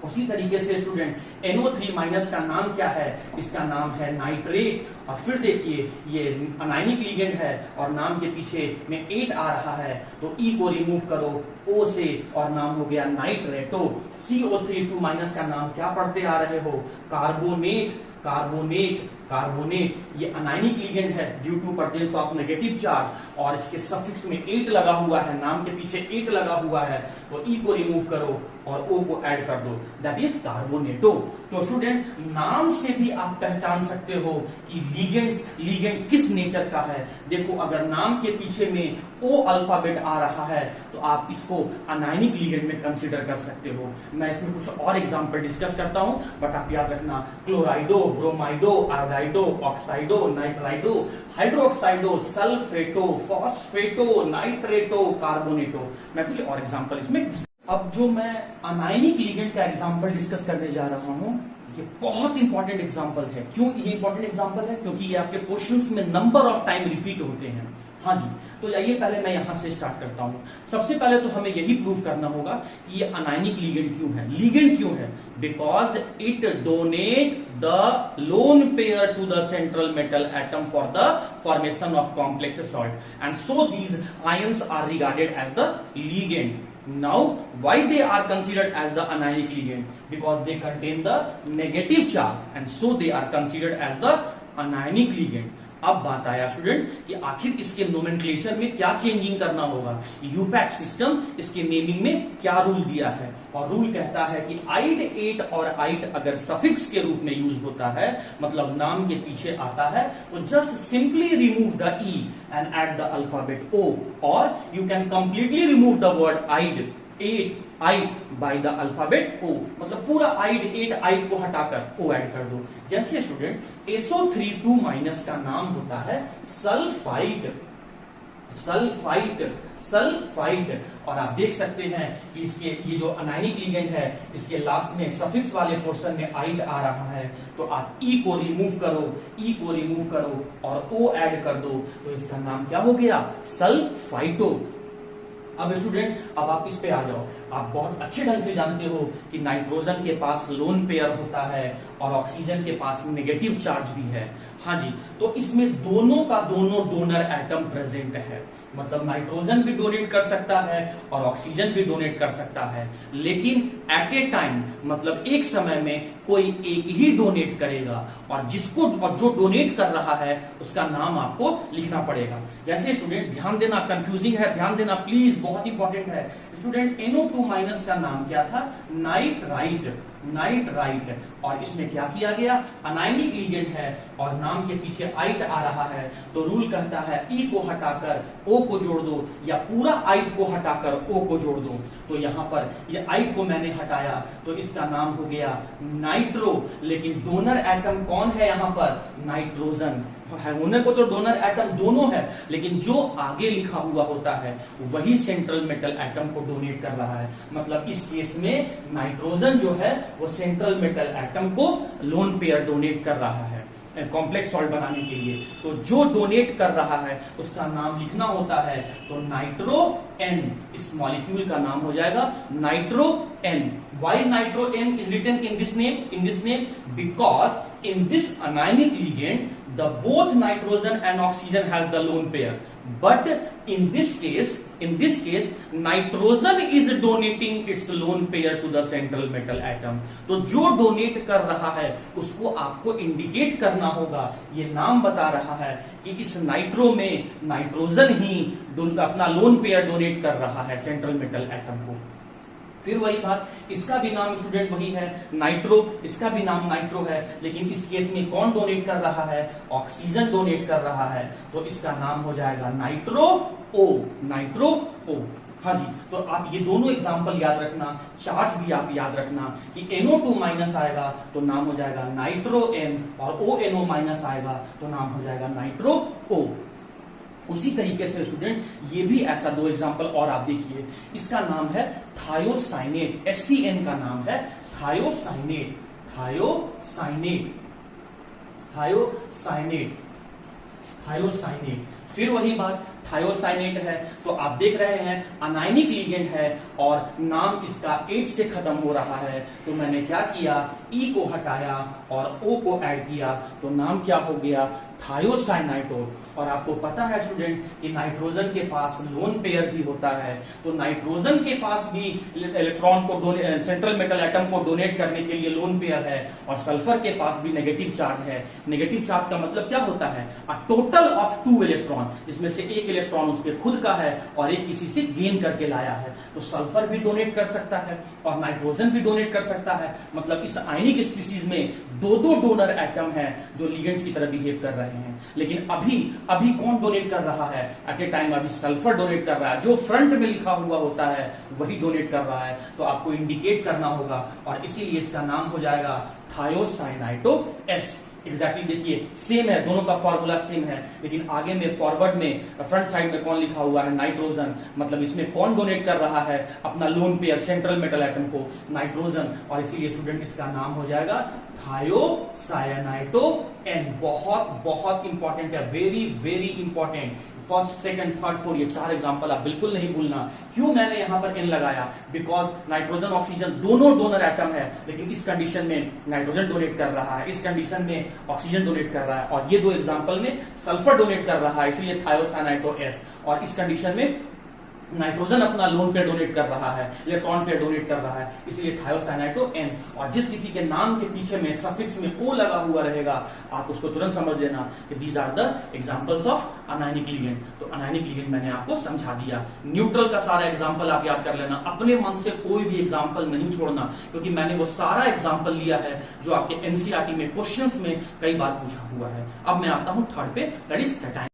उसी तरीके से स्टूडेंट NO3- का नाम क्या है? इसका नाम है नाइट्रेट। और फिर देखिए ये अनायनिक लिगेंड है और नाम के पीछे में 8 आ रहा है, तो ई को रिमूव करो O से और नाम हो गया नाइट्रेटो। CO3 2- का नाम क्या पढ़ते आ रहे हो? Carbonate, carbonate, carbonate. ये अनायनिक लिगेंड है due to presence of negative charge और इसके सफिक्स में 8 लगा हुआ है, नाम के पीछे 8 लगा हुआ है, तो ई को रिमूव करो और ओ को ऐड कर दो, दैट इज कार्बोनेटो। तो स्टूडेंट, नाम से भी आप पहचान सकते हो कि लिगेंड किस नेचर का है। देखो, अगर नाम के पीछे में ओ अल्फाबेट आ रहा है तो आप इसको अनायनिक लिगेंड में कंसीडर कर सकते हो। मैं इसमें कुछ और एग्जांपल डिस्कस करता हूं, बट आप याद रखना, क्लोराइडो, ब्रोमाइडो, आयोडाइडो, ऑक्साइडो, नाइट्राइडो, हाइड्रोक्साइडो, सल्फेटो, फॉस्फेटो, नाइट्रेटो, कार्बोनेटो। मैं कुछ और एग्जांपल इसमें। अब जो मैं अनायनिक लिगेंड का एग्जांपल डिस्कस करने जा रहा हूं, ये बहुत इंपॉर्टेंट एग्जांपल है। क्यों ये इंपॉर्टेंट एग्जांपल है? क्योंकि ये आपके क्वेश्चंस में नंबर ऑफ टाइम रिपीट होते हैं। हाँ जी, तो आइए पहले मैं यहां से स्टार्ट करता हूं। सबसे पहले तो हमें यही प्रूव करना होगा कि ये अनायनिक लिगेंड क्यों है। लिगेंड क्यों है? Because it donate the lone pair to the central metal atom for the formation of complex salt and so these ions are regarded as the ligand. Now, why they are considered as the anionic ligand? Because they contain the negative charge and so they are considered as the anionic ligand. अब बात आया student कि आखिर इसके nomenclature में क्या changing करना होगा। यूपैक सिस्टम इसके नेमिंग में क्या रूल दिया है, और रूल कहता है कि आइड, एट और आइट अगर सफिक्स के रूप में यूज होता है, मतलब नाम के पीछे आता है, तो just simply remove the E and add the alphabet O, और you can completely remove the word ide, ate, ide by the alphabet O, मतलब पूरा आइड, एट, आइड को हटाकर ओ ऐड कर दो। जैसे स्टूडेंट SO3 2- का नाम होता है सल्फाइड, सल्फाइड, सल्फाइड। और आप देख सकते हैं कि इसके ये जो अनायनिक लिगेंड है, इसके लास्ट में सफिक्स वाले पोर्शन में आइड आ रहा है, तो आप ई को रिमूव करो, ई को रिमूव करो और ओ ऐड कर दो, तो इसका नाम क्या हो गया? सल्फाइटो। अब स्टूडेंट, अब आप इस पे आ जाओ। आप बहुत अच्छे ढंग से जानते हो कि नाइट्रोजन के पास लोन पेयर होता है और ऑक्सीजन के पास नेगेटिव चार्ज भी है। हाँ जी, तो इसमें दोनों का दोनों डोनर एटम प्रेजेंट है, मतलब नाइट्रोजन भी डोनेट कर सकता है और ऑक्सीजन भी डोनेट कर सकता है, लेकिन एट ए टाइम, मतलब एक समय में कोई एक ही डोनेट करेगा, और जिसको और जो डोनेट कर रहा है उसका नाम आपको लिखना पड़ेगा। जैसे स्टूडेंट ध्यान देना, कंफ्यूजिंग है, ध्यान देना प्लीज, बहुत इंपॉर्टेंट है। स्टूडेंट NO2- का नाम क्या था? Nitrite, nitrite. और इसमें क्या किया गया? अनायनिक लिगेंड है और नाम के पीछे आइट आ रहा है, तो रूल कहता है ई को हटाकर ओ को जोड़ दो, या पूरा आइट को हटाकर ओ को जोड़ दो। तो यहां पर ये आइट को मैंने हटाया, तो इसका नाम हो गया नाइट्रो। लेकिन डोनर एटम कौन है यहां पर? नाइट्रोजन है। होने को तो डोनर एटम दोनों है, लेकिन जो आगे लिखा हुआ होता है वही सेंट्रल मेटल एटम को डोनेट कर रहा है। मतलब इस केस में नाइट्रोजन जो है वो सेंट्रल मेटल एटम को लोन पेयर डोनेट कर रहा है कॉम्प्लेक्स सॉल्ट बनाने के लिए। तो जो डोनेट कर रहा है उसका नाम लिखना होता है, तो नाइट्रो एन, इस मॉलिक्यूल का नाम हो जाएगा nitro N. Why nitro N is written in this name? In this name because in this anionic ligand the both nitrogen and oxygen has the lone pair, but in this case in this case nitrogen is donating its lone pair to the central metal atom. तो जो donate कर रहा है उसको आपको indicate करना होगा, ये नाम बता रहा है कि इस नाइट्रो में नाइट्रोजन ही अपना लोन पेयर डोनेट कर रहा है सेंट्रल मेटल एटम को। फिर वही बात, इसका भी नाम स्टूडेंट वही है नाइट्रो, इसका भी नाम नाइट्रो है, लेकिन इस केस में कौन डोनेट कर रहा है, ऑक्सीजन डोनेट कर रहा है, तो इसका नाम हो जाएगा नाइट्रो ओ, नाइट्रो ओ। हाँ जी, तो आप ये दोनों एग्जांपल याद रखना, चार्ज भी आप याद रखना कि NO2 माइनस आएगा तो नाम हो जाएगा नाइट्रो N, और ONO माइनस आएगा तो नाम हो जाएगा नाइट्रो O। उसी तरीके से स्टूडेंट ये भी ऐसा दो एग्जांपल और आप देखिए, इसका नाम है थायोसाइनेट, SCN का नाम है थायोसाइनेट, थायोसाइनेट, थायोसाइनेट, थायोसाइनेट। फिर वही बात, थायोसाइनेट है तो आप देख रहे हैं अनायनिक लिगेंड है और नाम इसका 8 से खत्म हो रहा है, तो मैंने क्या किया, E को हटाया और O को ऐड किया, तो नाम क्या हो गया, थायोसाइनाइटो। और आपको पता है स्टूडेंट कि नाइट्रोजन के पास लोन पेयर भी होता है, तो नाइट्रोजन के पास भी इलेक्ट्रॉन को सेंट्रल मेटल एटम को डोनेट करने के लिए लोन पेयर है, और सल्फर के पास भी नेगेटिव चार्ज है। नेगेटिव चार्ज का मतलब क्या होता है, अ टोटल ऑफ 2 इलेक्ट्रॉन, जिसमें से एक इलेक्ट्रॉन उसके खुद का है और एक किसी से गेन करके लाया है। तो सल्फर भी डोनेट कर सकता है और नाइट्रोजन भी डोनेट कर सकता है, मतलब इस आयनिक स्पीसीज में दो डोनर एटम है जो लिगेंड्स की तरह बिहेव कर रहे हैं। लेकिन अभी कौन डोनेट कर रहा है एट ए टाइम, अभी सल्फर डोनेट कर रहा है, जो फ्रंट में लिखा हुआ होता है वही डोनेट कर रहा है, तो आपको इंडिकेट करना होगा, और इसीलिए इसका नाम हो जाएगा थायोसाइनाइटो S। एग्जैक्टली देखिए सेम है, दोनों का फॉर्मूला सेम है, लेकिन आगे में फॉरवर्ड में फ्रंट साइड में कौन लिखा हुआ है, नाइट्रोजन, मतलब इसमें कौन डोनेट कर रहा है अपना lone pair central metal atom को, नाइट्रोजन, और इसीलिए स्टूडेंट इसका नाम हो जाएगा थायोसाइनाइटो N। बहुत बहुत इंपॉर्टेंट है, very very important. First, second, third, fourth, ये 4 एग्जांपल आप बिल्कुल नहीं भूलना। क्यों मैंने यहां पर N लगाया, बिकॉज नाइट्रोजन ऑक्सीजन दोनों डोनर एटम है, लेकिन इस कंडीशन में नाइट्रोजन डोनेट कर रहा है, इस कंडीशन में ऑक्सीजन डोनेट कर रहा है, और ये 2 एग्जांपल में सल्फर डोनेट कर रहा है, इसलिए थायोसाइनाइटो S। और इस कंडीशन में नाइट्रोजन अपना लोन पेयर डोनेट कर रहा है, इलेक्ट्रॉन पेयर डोनेट कर रहा है, इसलिए थायोसाइनाइटो N। और जिस किसी के नाम के पीछे में सफिक्स में O लगा हुआ रहेगा, आप उसको तुरंत समझ लेना कि these are the examples of anionic ligand. तो अनायनिक लिगेंड मैंने आपको समझा दिया। न्यूट्रल का सारा एग्जांपल आप याद कर लेना, अपने मन से कोई भी एग्जांपल नहीं छोड़ना, क्योंकि मैंने वो सारा एग्जांपल लिया है जो आपके एनसीईआरटी में क्वेश्चंस में कई बार पूछा हुआ है। अब मैं आता हूं थर्ड पे, that is cation.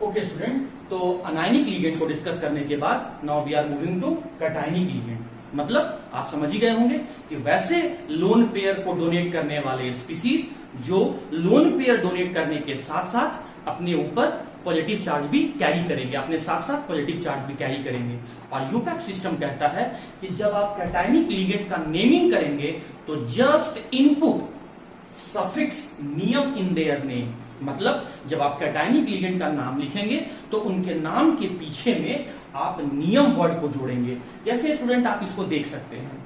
Okay student, तो अनायनिक लिगेंड को डिस्कस करने के बाद now we are moving to cationic ligand. मतलब आप समझ ही गए होंगे कि वैसे लोन पेयर को डोनेट करने वाले स्पीसीज जो लोन पेयर डोनेट करने के साथ साथ अपने ऊपर पॉजिटिव चार्ज भी कैरी करेंगे, अपने साथ साथ पॉजिटिव चार्ज भी कैरी करेंगे। और यूपैक सिस्टम कहता है कि जब आप कैटायनिक लिगेंड का नेमिंग करेंगे तो जस्ट इनपुट सफिक्स नियम इन देयर नेम, मतलब जब आप कैटायनिक लिगेंड का नाम लिखेंगे तो उनके नाम के पीछे में आप नियम वर्ड को जोड़ेंगे। जैसे स्टूडेंट आप इसको देख सकते हैं,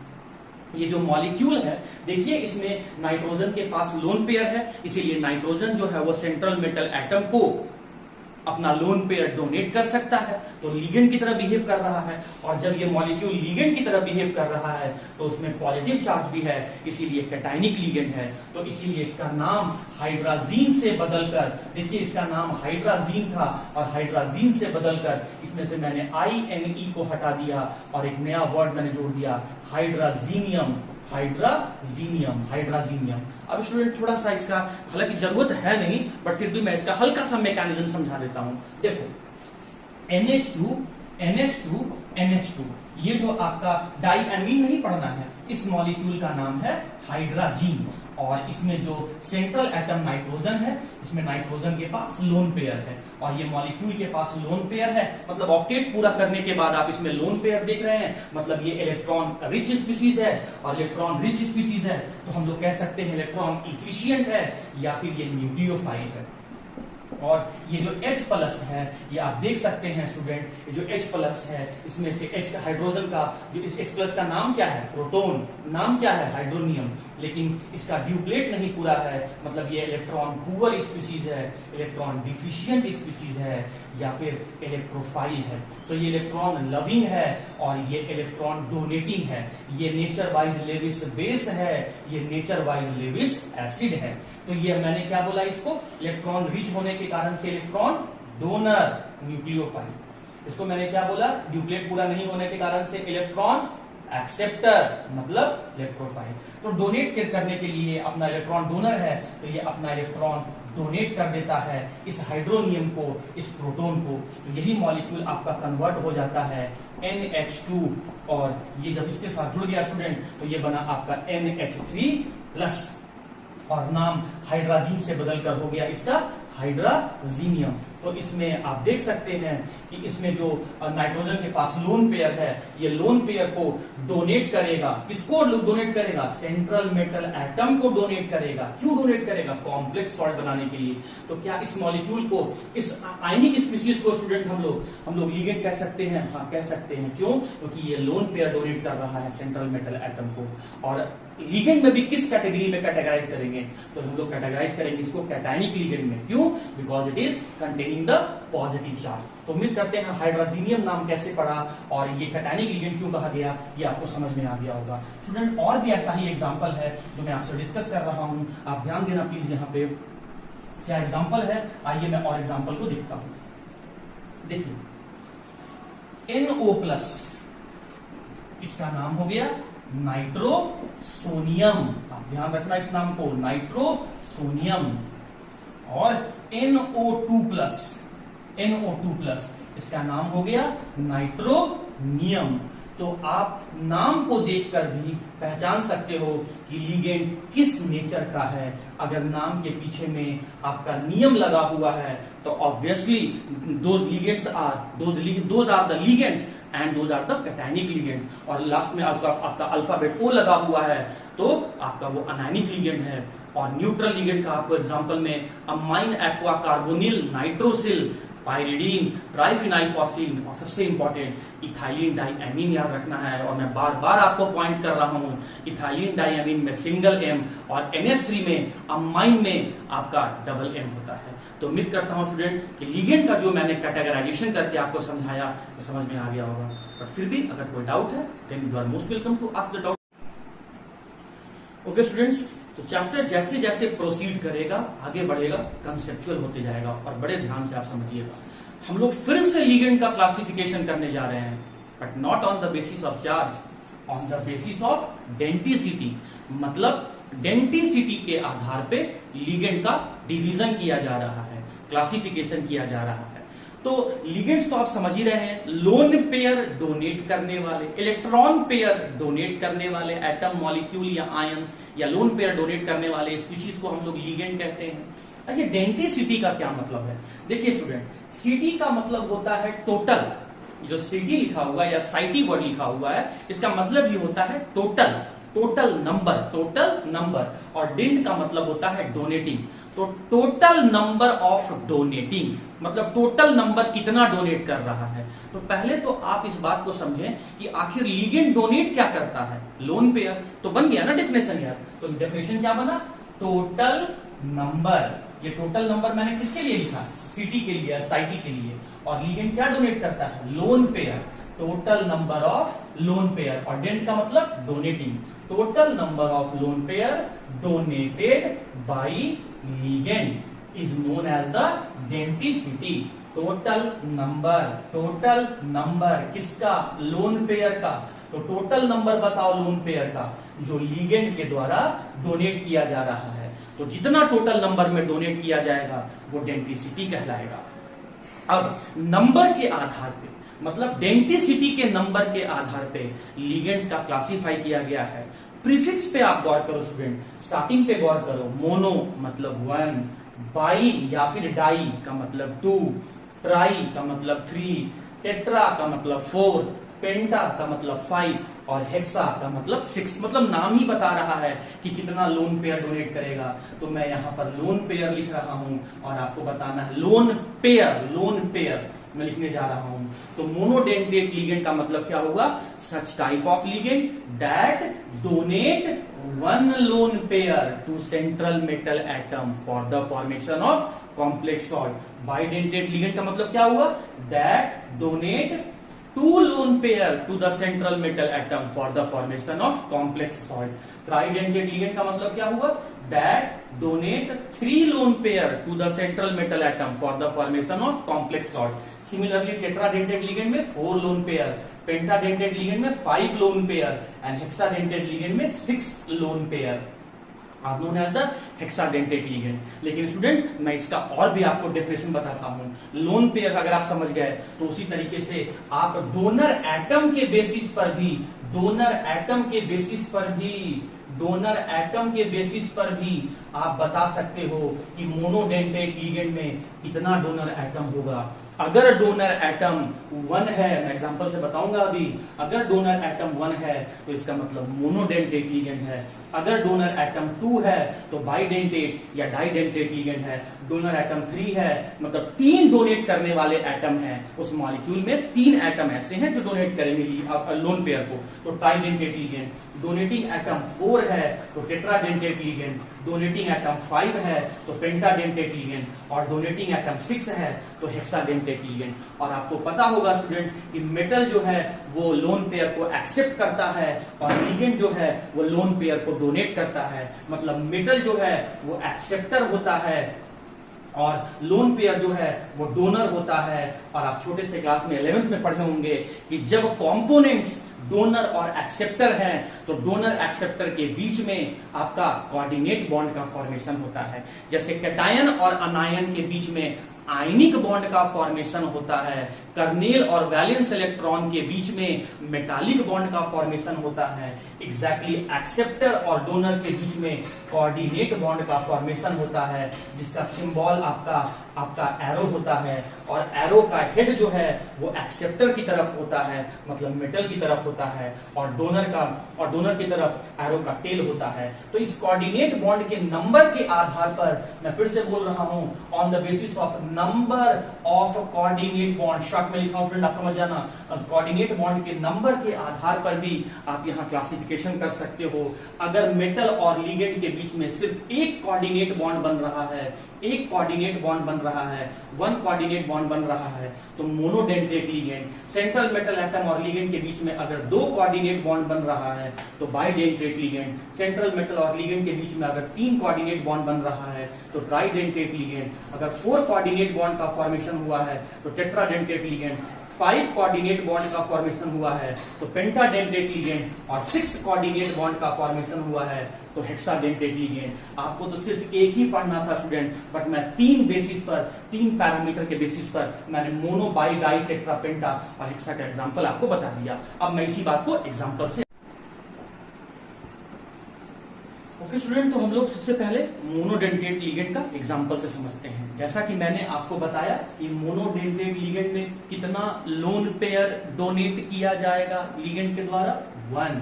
ये जो मॉलिक्यूल है देखिए, इसमें नाइट्रोजन के पास लोन पेयर है, इसीलिए नाइट्रोजन जो है वो सेंट्रल मेटल एटम को अपना लोन पेयर डोनेट कर सकता है, तो लिगेंड की तरह बिहेव कर रहा है। और जब ये मॉलिक्यूल लिगेंड की तरह बिहेव कर रहा है तो उसमें पॉजिटिव चार्ज भी है, इसीलिए कैटायनिक लिगेंड है। तो इसीलिए इसका नाम हाइड्राजीन से बदलकर, देखिए इसका नाम हाइड्राजीन था और हाइड्राजीन से बदलकर इसमें से मैंने INE को हटा दिया और एक नया वर्ड मैंने जोड़ दिया हाइड्राजीनियम, हाइड्राजीनियम, हाइड्राजीनियम। अब स्टूडेंट थोड़ा सा इसका, हालांकि जरूरत है नहीं, बट फिर भी मैं इसका हल्का सा मैकेनिज्म समझा देता हूं। देखो NH2, NH2, NH2, ये जो आपका डाइएमीन नहीं पढ़ना है, इस मॉलिक्यूल का नाम है हाइड्राजीन। और इसमें जो सेंट्रल एटम नाइट्रोजन है, इसमें नाइट्रोजन के पास लोन पेयर है और ये मॉलिक्यूल के पास लोन पेयर है, मतलब ऑक्टेट पूरा करने के बाद आप इसमें लोन पेयर देख रहे हैं, मतलब ये इलेक्ट्रॉन रिच स्पीसीज है। और इलेक्ट्रॉन रिच स्पीसीज है तो हम लोग कह सकते हैं इलेक्ट्रॉन इफिशियंट है या फिर ये न्यूक्लियोफाइल है। और ये जो H प्लस है, ये आप देख सकते हैं स्टूडेंट, ये जो H प्लस है, इसमें से H का हाइड्रोजन का जो H प्लस का नाम क्या है? प्रोटॉन। नाम क्या है? हाइड्रोनियम। लेकिन इसका ड्यूप्लेट नहीं पूरा है, मतलब ये इलेक्ट्रॉन पुअर स्पीसीज है, इलेक्ट्रॉन डिफिशियंट स्पीसीज है, या फिर इलेक्ट्रोफाइल है। तो ये इलेक्ट्रॉन लविंग है और ये इलेक्ट्रॉन डोनेटिंग है। ये नेचर वाइज लेविस बेस है, ये नेचर वाइज लेविस एसिड है। तो ये मैंने क्या बोला इसको? इलेक्ट्रॉन रिच होने के कारण से इलेक्ट्रॉन डोनर, न्यूक्लियोफाइल। इसको मैंने क्या बोला? ड्यूप्लेट पूरा नहीं होने के कारण से इलेक्ट्रॉन एक्सेप्टर, मतलब इलेक्ट्रोफाइल। तो डोनेट करने के लिए अपना इलेक्ट्रॉन डोनर है, तो ये अपना इलेक्ट्रॉन डोनेट कर देता है इस हाइड्रोनियम को, इस प्रोटॉन को। तो यही मॉलिक्यूल आपका कन्वर्ट हो जाता है NH2, और ये जब इसके साथ जुड़ गया स्टूडेंट तो ये बना आपका NH3+, और नाम हाइड्राजीन से बदलकर हो गया इसका हाइड्राजीनियम। तो इसमें आप देख सकते हैं कि इसमें जो नाइट्रोजन के पास लोन पेयर है, ये लोन पेयर को डोनेट करेगा। किसको डोनेट करेगा? सेंट्रल मेटल एटम को डोनेट करेगा। क्यों डोनेट करेगा? कॉम्प्लेक्स सॉल्ट बनाने के लिए। तो क्या इस मॉलिक्यूल को, इस आयनिक स्पीसीज को स्टूडेंट हम लोग लिगेंड कह सकते हैं? हाँ, कह सकते हैं। क्यों? क्योंकि ये लोन पेयर डोनेट कर रहा है सेंट्रल मेटल एटम को। और लिगेंड में भी किस कैटेगरी में कैटेगराइज करेंगे? तो हम लोग कैटेगराइज करेंगे इसको कैटायनिक लिगेंड में। क्यों? Because it is containing the positive charge. तो उम्मीद करते हैं हाइड्राजीनियम नाम कैसे पढ़ा और ये कैटायनिक लिगेंड क्यों कहा गया, ये आपको समझ में आ गया होगा। स्टूडेंट और भी ऐसा ही एग्जांपल है जो मैं आपसे डिस्कस कर रहा हूं, आप ध्यान देना प्लीज। यहाँ पे क्या एग्जांपल है, आइए मैं और एग्जांपल को देखता हूं। देखिए NO+, इसका नाम हो गया नाइट्रोसोनियम। आप ध्यान रखना इस नाम को, नाइट्रोसोनियम। और NO2+, इसका नाम हो गया नाइट्रोनियम। तो आप नाम को देखकर भी पहचान सकते हो कि लिगेंड किस नेचर का है। अगर नाम के पीछे में आपका नियम लगा हुआ है तो obviously those are the ligands and those are the cationic ligands. और लास्ट में आपका अल्फाबेट O लगा हुआ है तो आपका वो अनायनिक लिगेंड है। और न्यूट्रल लिगेंड का आपको एग्जांपल में amine aqua carbonyl nitrosyl pyridine triphenyl phosphine और सबसे इंपॉर्टेंट इथाइलिन डाइएमीन याद रखना है। और मैं बार बार आपको पॉइंट कर रहा हूं, इथाइलिन डाइएमीन में सिंगल M और NH3 में अमाइन में आपका डबल M होता है। तो उम्मीद करता हूं स्टूडेंट कि लिगेंड का जो मैंने कैटेगराइजेशन करके आपको समझाया वो समझ में आ गया होगा। पर फिर भी अगर कोई डाउट है then you are most welcome to ask the doubt. Okay students, तो चैप्टर जैसे जैसे प्रोसीड करेगा, आगे बढ़ेगा, कंसेप्चुअल होते जाएगा। और बड़े ध्यान से आप समझिएगा, हम लोग फिर से लिगेंड का क्लासिफिकेशन करने जा रहे हैं, but not on the basis of charge, on the basis of denticity. मतलब डेंटिसिटी के आधार पे लिगेंड का डिवीजन किया जा रहा है, क्लासिफिकेशन किया जा रहा है। तो लिगेंड्स तो आप समझ ही रहे हैं, लोन पेयर डोनेट करने वाले, इलेक्ट्रॉन पेयर डोनेट करने वाले एटम मॉलिक्यूल या आयंस, या लोन पेयर डोनेट करने वाले स्पीशीज को हम लोग लिगेंड कहते हैं। अच्छा, डेंटिसिटी का क्या मतलब है? देखिए स्टूडेंट, सिटी का मतलब होता है टोटल। जो सिटी लिखा हुआ है या साइटी वर्ड लिखा हुआ है, इसका मतलब ये होता है टोटल, टोटल नंबर। और डेंट का मतलब होता है डोनेटिंग। तो टोटल नंबर ऑफ डोनेटिंग, मतलब टोटल नंबर कितना डोनेट कर रहा है। तो पहले तो आप इस बात को समझें कि आखिर लिगेंड डोनेट क्या करता है। लोन पेयर तो बन गया ना डेफिनेशन यार। तो डेफिनेशन क्या बना? Total number. ये टोटल नंबर मैंने किसके लिए लिखा? सिटी के लिए, साइटी के लिए। और लिगेंड क्या डोनेट करता है? Lone pair. Total number of lone pair. और डेंट का मतलब donating. Total number of lone pair donated by ligand is known as the denticity. Total number किसका? लोन पेयर का। तो टोटल नंबर बताओ लोन पेयर का जो लिगेंड के द्वारा डोनेट किया जा रहा है। तो जितना टोटल नंबर में डोनेट किया जाएगा वो डेंटिसिटी कहलाएगा। अब नंबर के आधार पे, मतलब डेंटिसिटी के नंबर के आधार पे लिगेंड्स का क्लासिफाई किया गया है। प्रीफिक्स पे आप गौर करो स्टूडेंट, स्टार्टिंग पे गौर करो। मोनो मतलब 1, बाई या फिर डाई का मतलब 2, ट्राई का मतलब 3, टेट्रा का मतलब 4, पेंटा का मतलब 5। और हेक्सा का मतलब 6, मतलब नाम ही बता रहा है कि कितना लोन पेयर डोनेट करेगा। तो मैं यहाँ पर लोन पेयर लिख रहा हूं और आपको बताना है लोन पेयर मैं लिखने जा रहा हूं। तो मोनोडेंटेट लिगेंड का मतलब क्या होगा? Such type of ligand that donate one lone pair to central metal atom for the formation of complex salt. Bidentate ligand का मतलब क्या हुआ? That donate two lone pair to the central metal atom for the formation of complex salt. Tridentate ligand का मतलब क्या हुआ? That donate 3 lone pair to the central metal atom for the formation of complex salt. Similarly tetradentate ligand में 4 lone pair, पेंटाडेंटेट ligand में 5 loan pair and hexadentate ligand में 6 lone pair. आप लोगों ने अंदर हेक्साडेंटेट लिगेंड। लेकिन स्टूडेंट मैं इसका और भी आपको डेफिनेशन बताता हूं। लोन पेयर अगर आप समझ गए तो उसी तरीके से आप डोनर एटम के बेसिस पर भी आप बता सकते हो कि मोनोडेंटेट लिगेंड में कितना डोनर एटम होगा। अगर डोनर एटम 1 है, मैं एग्जांपल से बताऊंगा अभी, अगर डोनर एटम 1 है तो इसका मतलब मोनोडेंटेट लिगेंड है। अगर डोनर एटम 2 है तो बाइडेंटेट या डाइडेंटेट लिगेंड है। डोनर एटम 3 है मतलब 3 डोनेट करने वाले एटम हैं उस मॉलिक्यूल में, 3 एटम ऐसे हैं जो डोनेट करेंगे लोन पेयर को, तो ट्राइडेंटेट लिगेंड। डोनेटिंग एटम 4 है तो टेट्राडेंटेट लिगेंड। डोनेटिंग एटम 5 है तो पेंटाडेंटेट लिगेंड और डोनेटिंग एटम 6 है तो हेक्साडेंटेट लिगेंड। और आपको पता होगा स्टूडेंट कि मेटल जो है वो लोन पेयर को एक्सेप्ट करता है और लिगेंड जो है वो लोन पेयर को डोनेट करता है। मतलब मेटल जो है वो एक्सेप्टर होता है और लोन पेयर जो है वो डोनर होता है। और आप छोटे से क्लास में 11th में पढ़े होंगे कि जब कंपोनेंट्स डोनर और एक्सेप्टर हैं तो डोनर एक्सेप्टर के बीच में आपका कोऑर्डिनेट बॉन्ड का फॉर्मेशन होता है। जैसे कैटायन और अनायन के बीच में आयनिक बॉन्ड का फॉर्मेशन होता है, कर्नेल और वैलेंस इलेक्ट्रॉन के बीच में मेटालिक बॉन्ड का फॉर्मेशन होता है। एग्जैक्टली एक्सेप्टर और डोनर के बीच में कोऑर्डिनेट बॉन्ड का फॉर्मेशन होता है जिसका सिंबल आपका एरो होता है और एरो का हेड जो है वो एक्सेप्टर की तरफ होता है, मतलब मेटल की तरफ होता है, और डोनर की तरफ एरो का टेल होता है। तो इस कोऑर्डिनेट बॉन्ड के नंबर के आधार पर, मैं फिर से बोल रहा हूं, on the basis of number of coordinate bond, short में लिखा हूं स्टूडेंट, आप समझ जाना, कोऑर्डिनेट बॉन्ड के नंबर के आधार पर भी आप यहां क्लासिफिकेशन कर सकते हो। अगर मेटल और लिगेंड के बीच में सिर्फ एक कोऑर्डिनेट बॉन्ड बन रहा है, एक कोऑर्डिनेट बॉन्ड बन रहा है, वन कोऑर्डिनेट बॉन्ड बन रहा है, तो monodentate ligand. Central metal atom और लिगेंड के बीच में अगर 2 कोऑर्डिनेट बॉन्ड बन रहा है तो बाइडेंटेट लिगेंड। सेंट्रल मेटल और लिगेंड के बीच में अगर 3 कोऑर्डिनेट बॉन्ड बन रहा है तो ट्राइडेंटेट लिगेंड। अगर 4 कोऑर्डिनेट बॉन्ड का फॉर्मेशन हुआ है तो टेट्राडेंटेट लिगेंड। 5 कोऑर्डिनेट बॉन्ड का फॉर्मेशन हुआ है तो पेंटाडेंटेट लिगेंड और 6 कोऑर्डिनेट बॉन्ड का फॉर्मेशन हुआ है तो हेक्साडेंटेट लिगेंड। आपको तो सिर्फ एक ही पढ़ना था स्टूडेंट, बट मैं 3 बेसिस पर, 3 पैरामीटर के बेसिस पर मैंने मोनो, बाई, डाई, टेट्रा, पेंटा और हेक्सा का एग्जांपल आपको बता दिया। अब मैं इसी बात को एग्जांपल से ओके स्टूडेंट, तो हम लोग सबसे पहले मोनोडेंटेट लिगेंड का एग्जांपल से समझते हैं। जैसा कि मैंने आपको बताया कि मोनोडेंटेट लिगेंड में कितना लोन पेयर डोनेट किया जाएगा लिगेंड के द्वारा? 1,